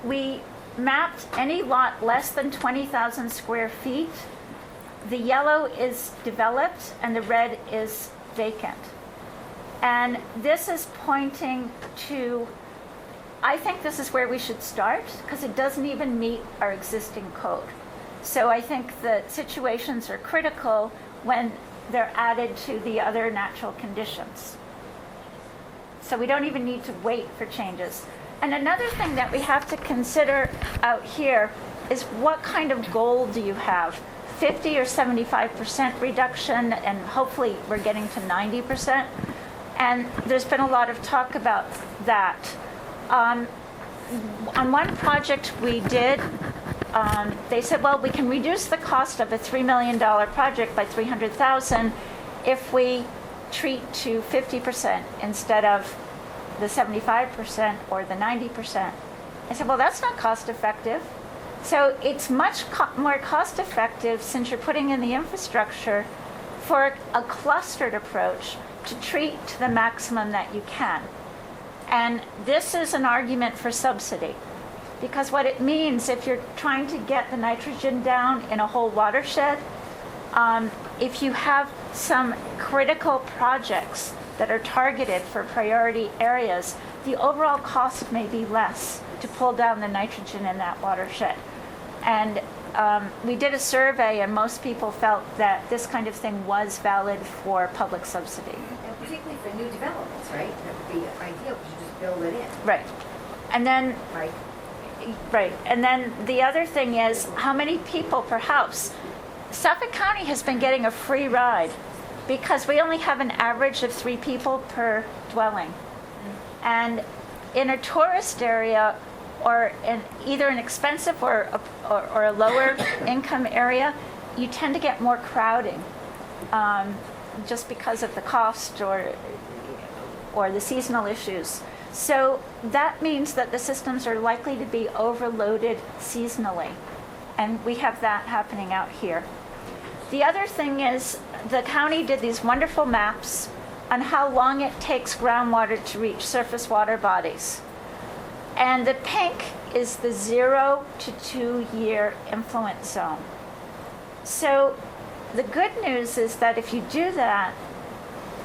we mapped any lot less than 20,000 square feet. The yellow is developed and the red is vacant. And this is pointing to, I think this is where we should start because it doesn't even meet our existing code. So I think the situations are critical when they're added to the other natural conditions. So we don't even need to wait for changes. And another thing that we have to consider out here is what kind of goal do you have? 50 or 75% reduction, and hopefully we're getting to 90%. And there's been a lot of talk about that. On one project we did, they said, well, we can reduce the cost of a $3 million project by $300,000 if we treat to 50% instead of the 75% or the 90%. I said, well, that's not cost effective. So it's much more cost effective, since you're putting in the infrastructure, for a clustered approach to treat to the maximum that you can. And this is an argument for subsidy, because what it means, if you're trying to get the nitrogen down in a whole watershed, if you have some critical projects that are targeted for priority areas, the overall cost may be less to pull down the nitrogen in that watershed. And we did a survey, and most people felt that this kind of thing was valid for public subsidy. And particularly for new developments, right? That would be ideal, because you just build it in. Right. And then, Right. right. And then the other thing is how many people per house. Suffolk County has been getting a free ride because we only have an average of 3 people per dwelling. And in a tourist area, or in either an expensive or a lower income area, you tend to get more crowding, just because of the cost or the seasonal issues. So that means that the systems are likely to be overloaded seasonally, and we have that happening out here. The other thing is the county did these wonderful maps on how long it takes groundwater to reach surface water bodies. And the pink is the 0 to 2 year influence zone. So the good news is that if you do that,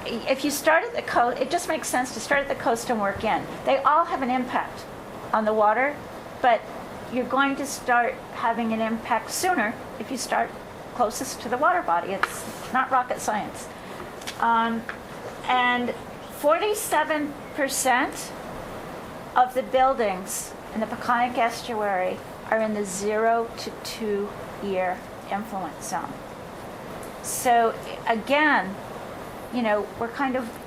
if you start at the coast, it just makes sense to start at the coast and work in. They all have an impact on the water, but you're going to start having an impact sooner if you start closest to the water body. It's not rocket science. And 47% of the buildings in the Peconic Estuary are in the 0 to 2 year influence zone. So again, you know,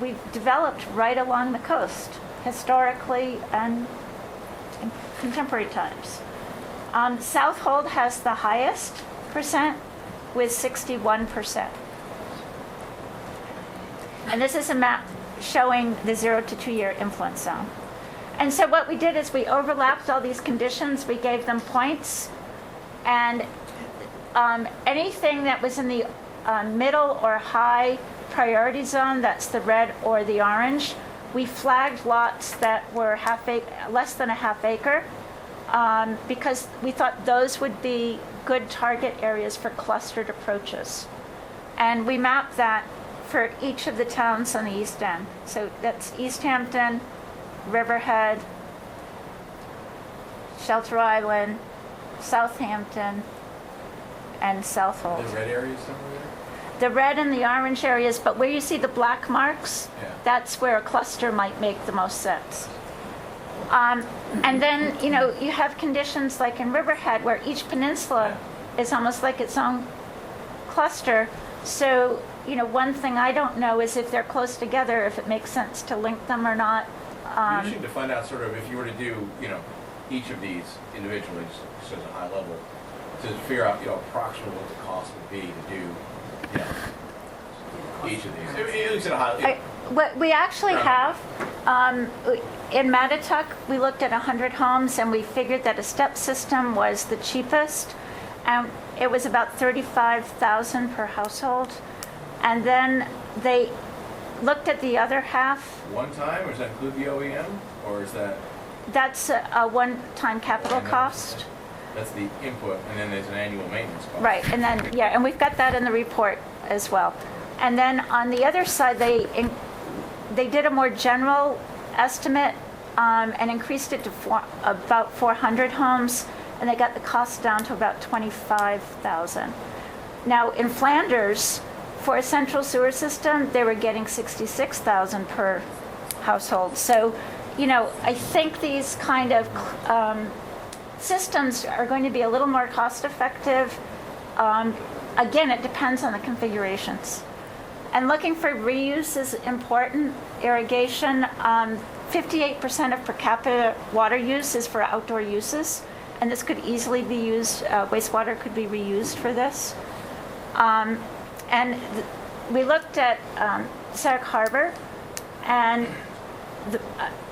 we've developed right along the coast, historically and in contemporary times. Southold has the highest percent with 61%. And this is a map showing the 0 to 2 year influence zone. And so what we did is we overlapped all these conditions, we gave them points, and anything that was in the middle or high priority zone, that's the red or the orange, we flagged lots that were less than a half acre, because we thought those would be good target areas for clustered approaches. And we mapped that for each of the towns on the East End. So that's East Hampton, Riverhead, Shelter Island, Southampton, and Southold. The red areas somewhere there? The red and the orange areas, but where you see the black marks, that's where a cluster might make the most sense. And then, you know, you have conditions like in Riverhead where each peninsula is almost like its own cluster. So, you know, one thing I don't know is if they're close together, if it makes sense to link them or not. Interesting to find out sort of if you were to do, you know, each of these individually, just at a high level, to figure out, you know, approximately what the cost would be to do, you know, each of these. At least at a high. What we actually have, in Mattituck, we looked at 100 homes and we figured that a step system was the cheapest. And it was about $35,000 per household. And then they looked at the other half. One time, or does that include the OEM, or is that? That's a one-time capital cost. That's the input, and then there's an annual maintenance cost. Right, and then, yeah, and we've got that in the report as well. And then on the other side, they did a more general estimate and increased it to about 400 homes, and they got the cost down to about $25,000. Now, in Flanders, for a central sewer system, they were getting $66,000 per household. So, you know, I think these kind of systems are going to be a little more cost effective. Again, it depends on the configurations. And looking for reuse is important. Irrigation, 58% of per capita water use is for outdoor uses, and this could easily be used, wastewater could be reused for this. And we looked at Sag Harbor, and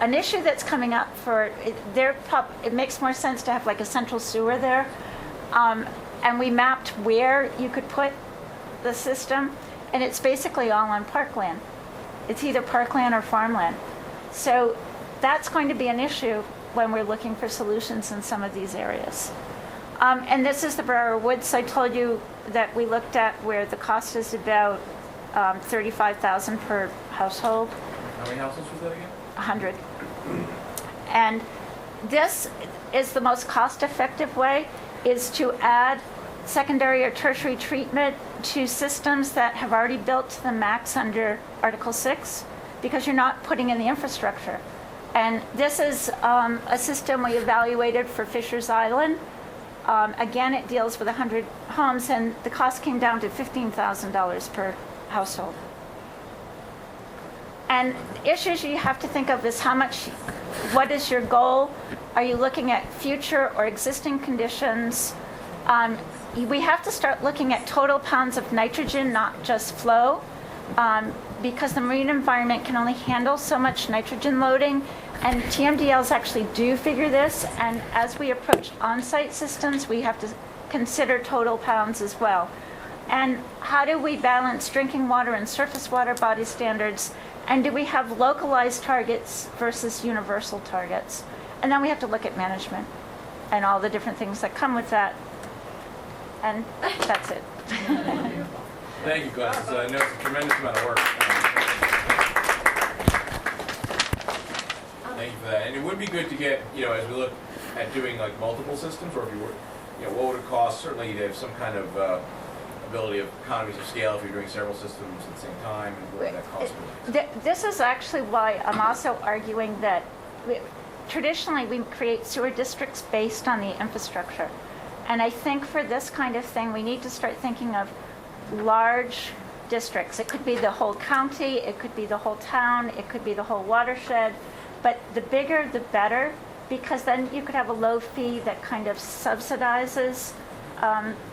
an issue that's coming up for it makes more sense to have like a central sewer there, and we mapped where you could put the system, and it's basically all on parkland. It's either parkland or farmland. So that's going to be an issue when we're looking for solutions in some of these areas. And this is the Broward Woods. I told you that we looked at where the cost is about $35,000 per household. How many households was that again? 100. And this is the most cost-effective way, is to add secondary or tertiary treatment to systems that have already built to the max under Article 6, because you're not putting in the infrastructure. And this is a system we evaluated for Fisher's Island. Again, it deals with 100 homes, and the cost came down to $15,000 per household. And issues you have to think of is what is your goal? Are you looking at future or existing conditions? We have to start looking at total pounds of nitrogen, not just flow, because the marine environment can only handle so much nitrogen loading, and TMDLs actually do figure this, and as we approach on-site systems, we have to consider total pounds as well. And how do we balance drinking water and surface water body standards, and do we have localized targets versus universal targets? And then we have to look at management and all the different things that come with that. And that's it. Thank you, Glenn. I know it's a tremendous amount of work. Thank you for that. And it would be good to get, as we look at doing like multiple systems, or if you were, what would it cost? Certainly to have some kind of ability of economies of scale if you're doing several systems at the same time, and what would that cost be? This is actually why I'm also arguing that traditionally we create sewer districts based on the infrastructure. And I think for this kind of thing, we need to start thinking of large districts. It could be the whole county, it could be the whole town, it could be the whole watershed. But the bigger, the better, because then you could have a low fee that kind of subsidizes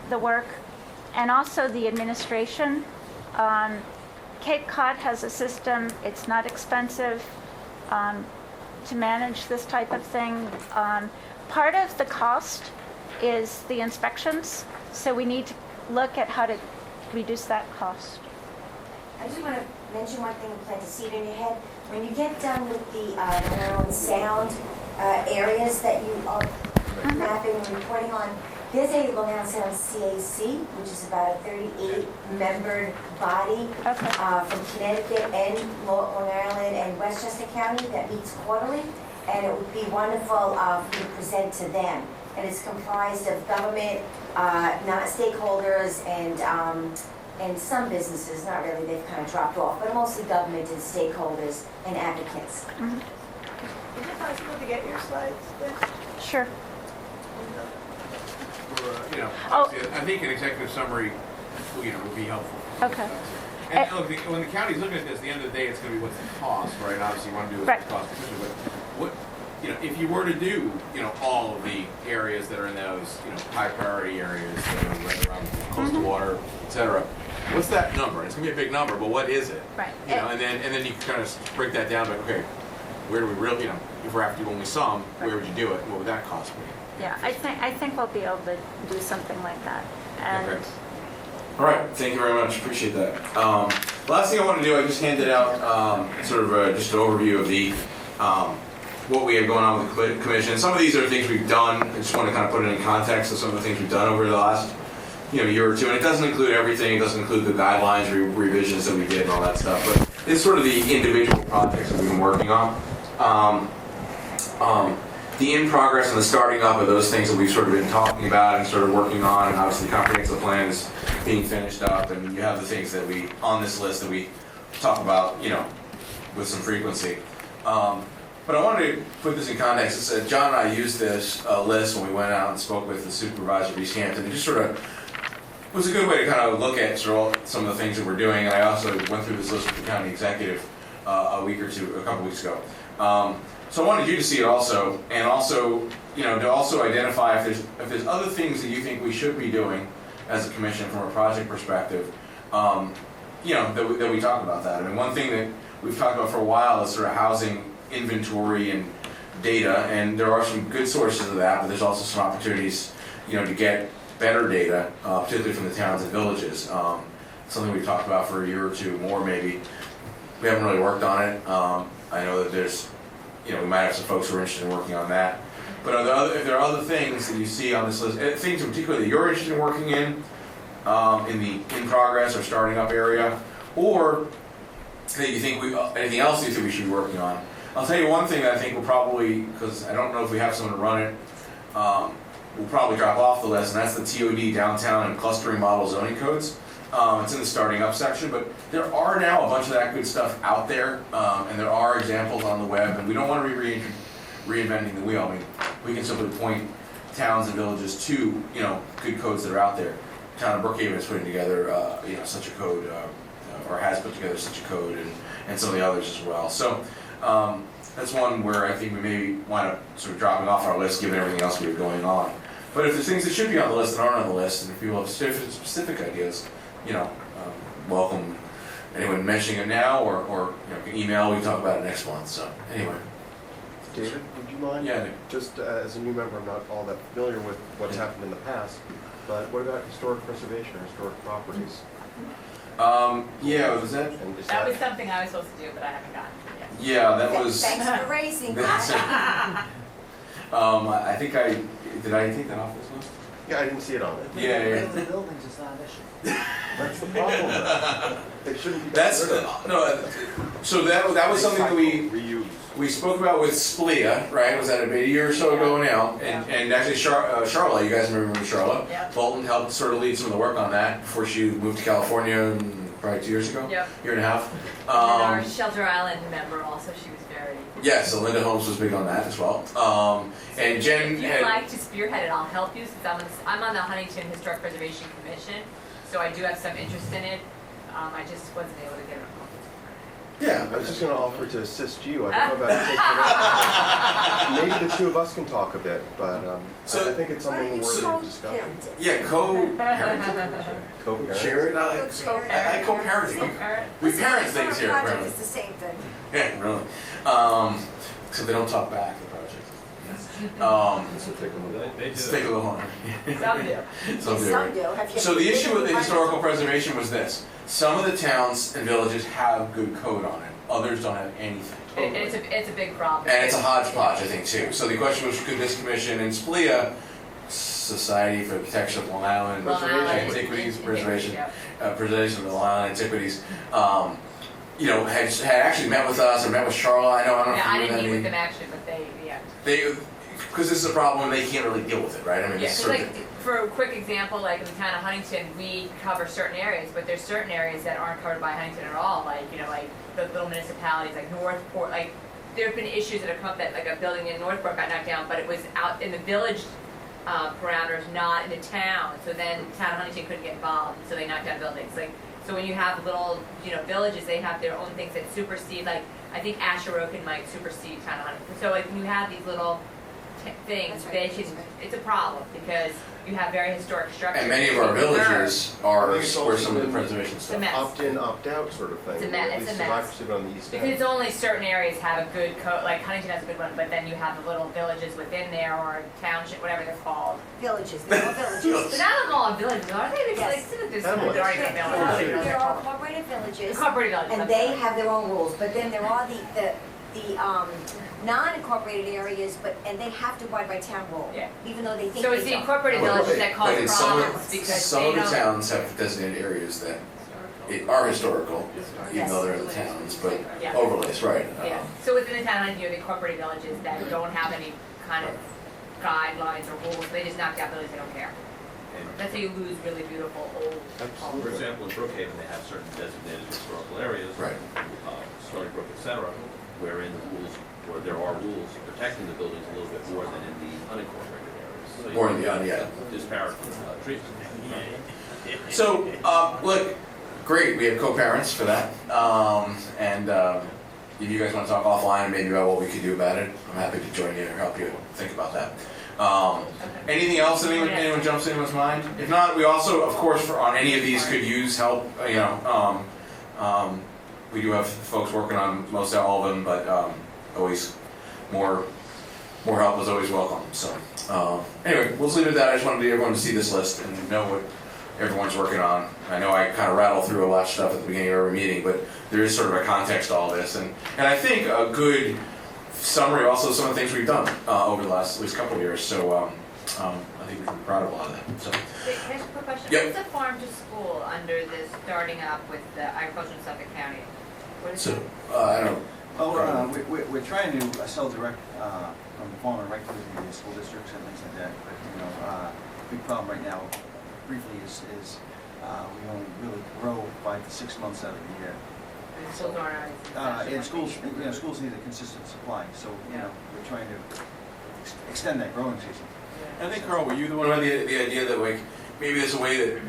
the work. And also the administration. Cape Cod has a system, it's not expensive to manage this type of thing. Part of the cost is the inspections, so we need to look at how to reduce that cost. I just want to mention one thing and plant a seed in your head. When you get done with the Maryland Sound areas that you are mapping and reporting on, there's a Long Island Sound CAC, which is about a 38-membered body from Connecticut and Long Island and Westchester County that meets quarterly, and it would be wonderful for you to present to them. And it's comprised of government, non-stakeholders, and some businesses, not really, they've kind of dropped off, but mostly government and stakeholders and advocates. Is it possible to get your slides, Liz? Sure. I think an executive summary, would be helpful. Okay. And look, when the county's looking at this, at the end of the day, it's going to be what's the cost, right? Obviously, you want to do it as cost efficient, but what, if you were to do, all of the areas that are in those, high priority areas that are right around coastal water, et cetera, what's that number? It's going to be a big number, but what is it? Right. And then you can kind of break that down. But okay, where do we really, if we're after only some, where would you do it? And what would that cost me? Yeah, I think we'll be able to do something like that. And okay. All right, thank you very much. Appreciate that. Last thing I want to do, I just handed out just an overview of the what we have going on with the commission. Some of these are things we've done. I just want to kind of put it in context of some of the things we've done over the last year or two. And it doesn't include everything. It doesn't include the guidelines, revisions that we did and all that stuff. But it's sort of the individual projects that we've been working on. The in progress and the starting up of those things that we've sort of been talking about and sort of working on, and obviously the comprehensive plan is being finished up, and you have the things that we, on this list that we talk about, with some frequency. But I wanted to put this in context. John and I used this list when we went out and spoke with the supervisor of East Hampton. It just sort of was a good way to kind of look at sort of some of the things that we're doing. And I also went through this list with the county executive a couple weeks ago. So I wanted you to see it also, and also, to also identify if there's other things that you think we should be doing as a commission from a project perspective, that we talk about that. I mean, one thing that we've talked about for a while is sort of housing inventory and data, and there are some good sources of that, but there's also some opportunities, to get better data, particularly from the towns and villages. something we've talked about for a year or two more maybe. We haven't really worked on it. I know that there's, we might have some folks who are interested in working on that. But if there are other things that you see on this list, things in particular that you're interested in working in the in progress or starting up area, or that you think anything else you think we should be working on. I'll tell you one thing that I think will probably, because I don't know if we have someone to run it, will probably drop off the list, and that's the TOD, Downtown and Clustering Model Zoning Codes. It's in the starting up section, but there are now a bunch of that good stuff out there, and there are examples on the web, and we don't want to be reinventing the wheel. I mean, we can simply point towns and villages to, good codes that are out there. The town of Brookhaven is putting together, such a code, or has put together such a code, and some of the others as well. So that's one where I think we may wind up sort of dropping off our list given everything else we have going on. But if there's things that should be on the list that aren't on the list, and if people have specific ideas, welcome anyone mentioning it now, or can email. We can talk about it next month. So anyway, David, would you mind? Yeah. Just as a new member, I'm not all that familiar with what's happened in the past, but what about historic preservation or historic properties? Yeah, was that? That was something I was supposed to do, but I haven't gotten to it yet. Yeah, that was. Thanks for raising that. I think did I take that off this list? Yeah, I didn't see it on it. Yeah. The buildings is not an issue. That's the problem. They shouldn't be. So that was something that we spoke about with Splia, right? Was that a year or so ago now? And actually, Charlotte, you guys remember Charlotte? Yeah. Bolton helped sort of lead some of the work on that before she moved to California probably 2 years ago. Yep. Year and a half. And our Shelter Island member also, she was very. Yeah, so Linda Holmes was big on that as well. And Jen. If you'd like to spearhead it, I'll help you since I'm on the Huntington Historic Preservation Commission, so I do have some interest in it. I just wasn't able to get it. Yeah, I was just going to offer to assist you. I don't know about taking it. Maybe the two of us can talk a bit, but I think it's something worthy of discussion. Yeah, co-parenting. Co-parent? Share it. I like co-parenting. We parent things here, apparently. It's the same thing. Yeah, really. Except they don't talk back, the project. It's take a little longer. Some do. Some do. So the issue with the historical preservation was this. Some of the towns and villages have good code on it. Others don't have anything. It's a big problem. And it's a hodgepodge, I think, too. So the question was, could this commission and Splia, Society for the Protection of Long Island, Antiquities, Preservation of Long Island Antiquities, had actually met with us or met with Charlotte. I don't know if I you didn't meet with them actually, but they because this is a problem and they can't really deal with it, right? I mean, for a quick example, like in the town of Huntington, we cover certain areas, but there's certain areas that aren't covered by Huntington at all, like the little municipalities, like Northport, there have been issues that have come up that a building in Northport got knocked down, but it was out in the village parameters, not in the town. So then the town of Huntington couldn't get involved, so they knocked down buildings. So when you have little, villages, they have their own things that supersede. I think Asheroken might supersede town of Huntington. So when you have these little things, it's a problem because you have very historic structures. And many of our villages are where some of the preservation stuff. Opt-in, opt-out sort of thing. It's a mess. At least as I've seen on the East End. Because only certain areas have a good code, like Huntington has a good one, but then you have the little villages within there or township, whatever they're called. Villages, they're all villages. But not all villages, are they? Yes. There are incorporated villages. Incorporated villages. And they have their own rules, but then there are the non-incorporated areas, and they have to abide by town rule, even though they think so it's the incorporated villages that cause problems because some of the towns have designated areas that are historical, even though they're in the towns, but overlays, right? Yeah. So within the town, you have the incorporated villages that don't have any kind of guidelines or rules. They just knock down villages. They don't care. That's how you lose really beautiful old. For example, in Brookhaven, they have certain designated historical areas, Stony Brook, etc., wherein there are rules protecting the buildings a little bit more than in the unincorporated areas. So more in the disparate treatment. So, look, great. We have co-parents for that, and if you guys want to talk offline, maybe about what we could do about it, I'm happy to join you or help you think about that. Anything else that anyone jumps in anyone's mind? If not, we also, of course, on any of these could use help. We do have folks working on most all of them, but always more help is always welcome. So anyway, we'll just leave it at that. I just wanted everyone to see this list and know everyone's working on. I know I kind of rattle through a lot of stuff at the beginning of every meeting, but there is sort of a context to all this. And I think a good summary also some of the things we've done over the last at least couple of years. So I think we can be proud of a lot of that. So. Can I ask a quick question? Yep. What's the farm to school under this starting up with the agriculture in Suffolk County? What is it? I don't know. Well, we're trying to sell direct from the farmer right to the school districts and things like that. But big problem right now, briefly, is we only really grow 5 to 6 months out of the year. And schools aren't. And schools need a consistent supply, so we're trying to extend that growing season. I think, Carl, were you the one who had the idea that like maybe there's a way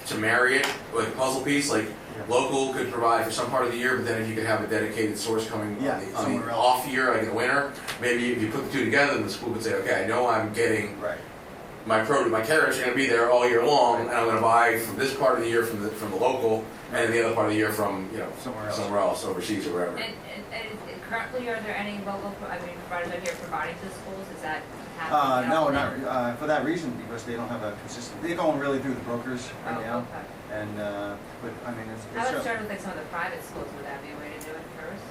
to marry it with a puzzle piece, like local could provide for some part of the year, but then if you could have a dedicated source coming on the off year, like in the winter, maybe if you put the two together, then the school could say, okay, I know I'm getting my produce, my carrots are going to be there all year long, and I'm going to buy from this part of the year from the local, and the other part of the year from somewhere else, overseas or wherever. And currently, are there any local providers out here providing to the schools? Is that happening? No, not for that reason, because they don't have a consistent. They're going really through the brokers right now. Okay. And but I mean, it's how about starting with like some of the private schools? Would that be a way to do it first?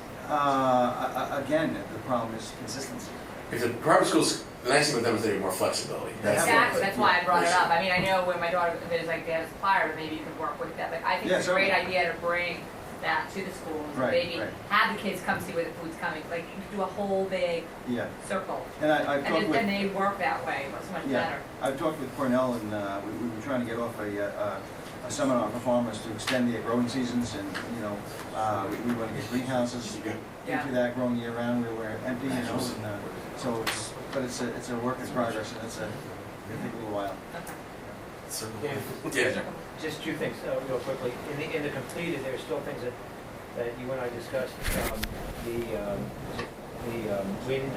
Again, the problem is consistency. If the private schools, the nice thing with them is they have more flexibility. Exactly. That's why I brought it up. I mean, I know when my daughter is like they have a supplier, but maybe you could work with that. But I think it's a great idea to bring that to the schools. Maybe have the kids come see where the food's coming. Like you could do a whole big circle. And and they work that way. It's much better. I've talked with Cornell, and we were trying to get off a seminar for farmers to extend their growing seasons, and we want to get greenhouses into that growing year round where we're empty, and so it's a work in progress, and it'll take a little while. Just two things real quickly. In the completed, there's still things that you and I discussed. The wind,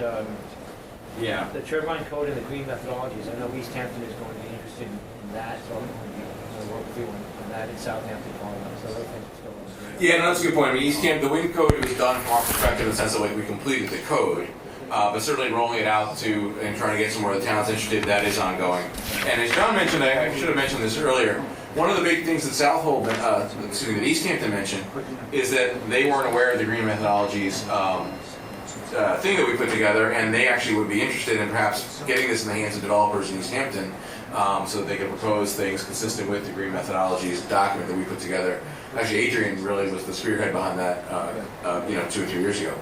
the turbine code and the green methodologies. I know East Hampton is going to be interested in that, so I'm going to work with you on that in Southampton, Colorado. So those things are still on the Yeah, no, that's a good point. I mean, East Camp, the wind code was done from our perspective in the sense that like we completed the code, but certainly rolling it out to and trying to get some more of the towns interested, that is ongoing. And as John mentioned, I should have mentioned this earlier. One of the big things that that East Hampton mentioned is that they weren't aware of the green methodologies thing that we put together, and they actually would be interested in perhaps getting this in the hands of developers in East Hampton so that they could propose things consistent with the green methodologies document that we put together. Actually, Adrian really was the spearhead behind that 2 or 3 years ago.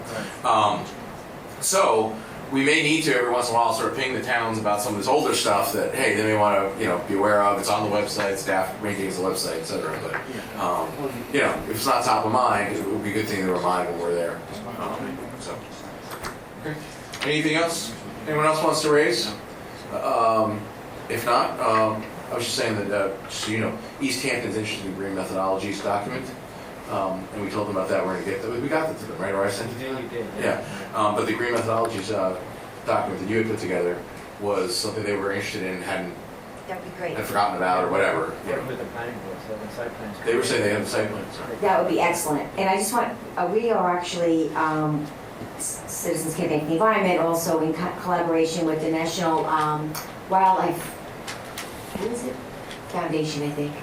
So we may need to every once in a while sort of ping the towns about some of this older stuff that, hey, they may want to be aware of. It's on the website, staff maintains the website, etc. But if it's not top of mind, it would be a good thing to remind when we're there. Okay. Anything else? Anyone else wants to raise? If not, I was just saying that East Hampton's interested in green methodologies document. And we told them about that. We got that to them, right? Or I sent it to them? You did. Yeah. But the green methodologies document that you had put together was something they were interested in and had forgotten about or whatever. With the planning board, so the site plans. They were saying they had the site plans. That would be excellent. And I just want, we are actually Citizens Campaign for the Environment, also in collaboration with the National Wildlife Foundation, I think.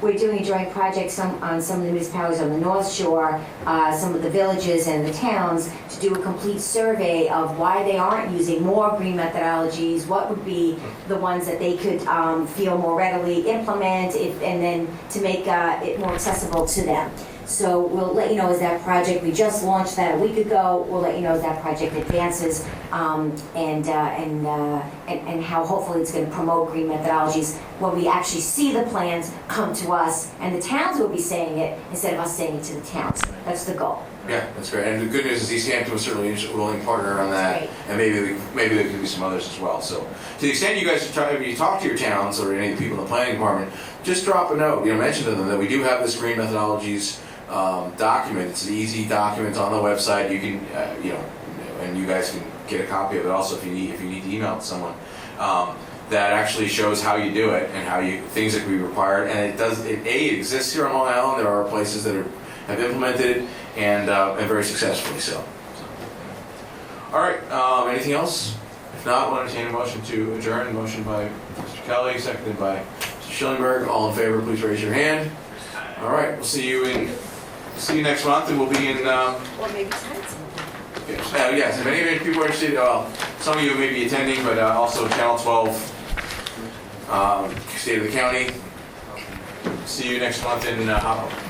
We're doing a joint project on some of the municipalities on the North Shore, some of the villages and the towns, to do a complete survey of why they aren't using more green methodologies, what would be the ones that they could feel more readily implement, and then to make it more accessible to them. So we'll let you know as that project, we just launched that a week ago, we'll let you know as that project advances and how hopefully it's going to promote green methodologies when we actually see the plans come to us, and the towns will be saying it instead of us saying it to the towns. That's the goal. Yeah, that's great. And the good news is East Hampton was certainly a willing partner on that, and maybe there could be some others as well. So to the extent you guys if you talk to your towns or any of the people in the planning department, just drop a note. Mention to them that we do have this green methodologies document. It's an easy document on the website. You can and you guys can get a copy of it also if you need to email it to someone. That actually shows how you do it and how things that can be required. And it exists here on Long Island. There are places that have implemented it and very successfully so. All right. Anything else? If not, we'll entertain a motion to adjourn. Motion by Mr. Kelly, seconded by Mr. Schillingberg. All in favor, please raise your hand. All right, we'll see you next month, and we'll be in. Or maybe tonight. Yes, if any of you people are interested, some of you may be attending, but also Channel 12, State of the County. See you next month in Hopper.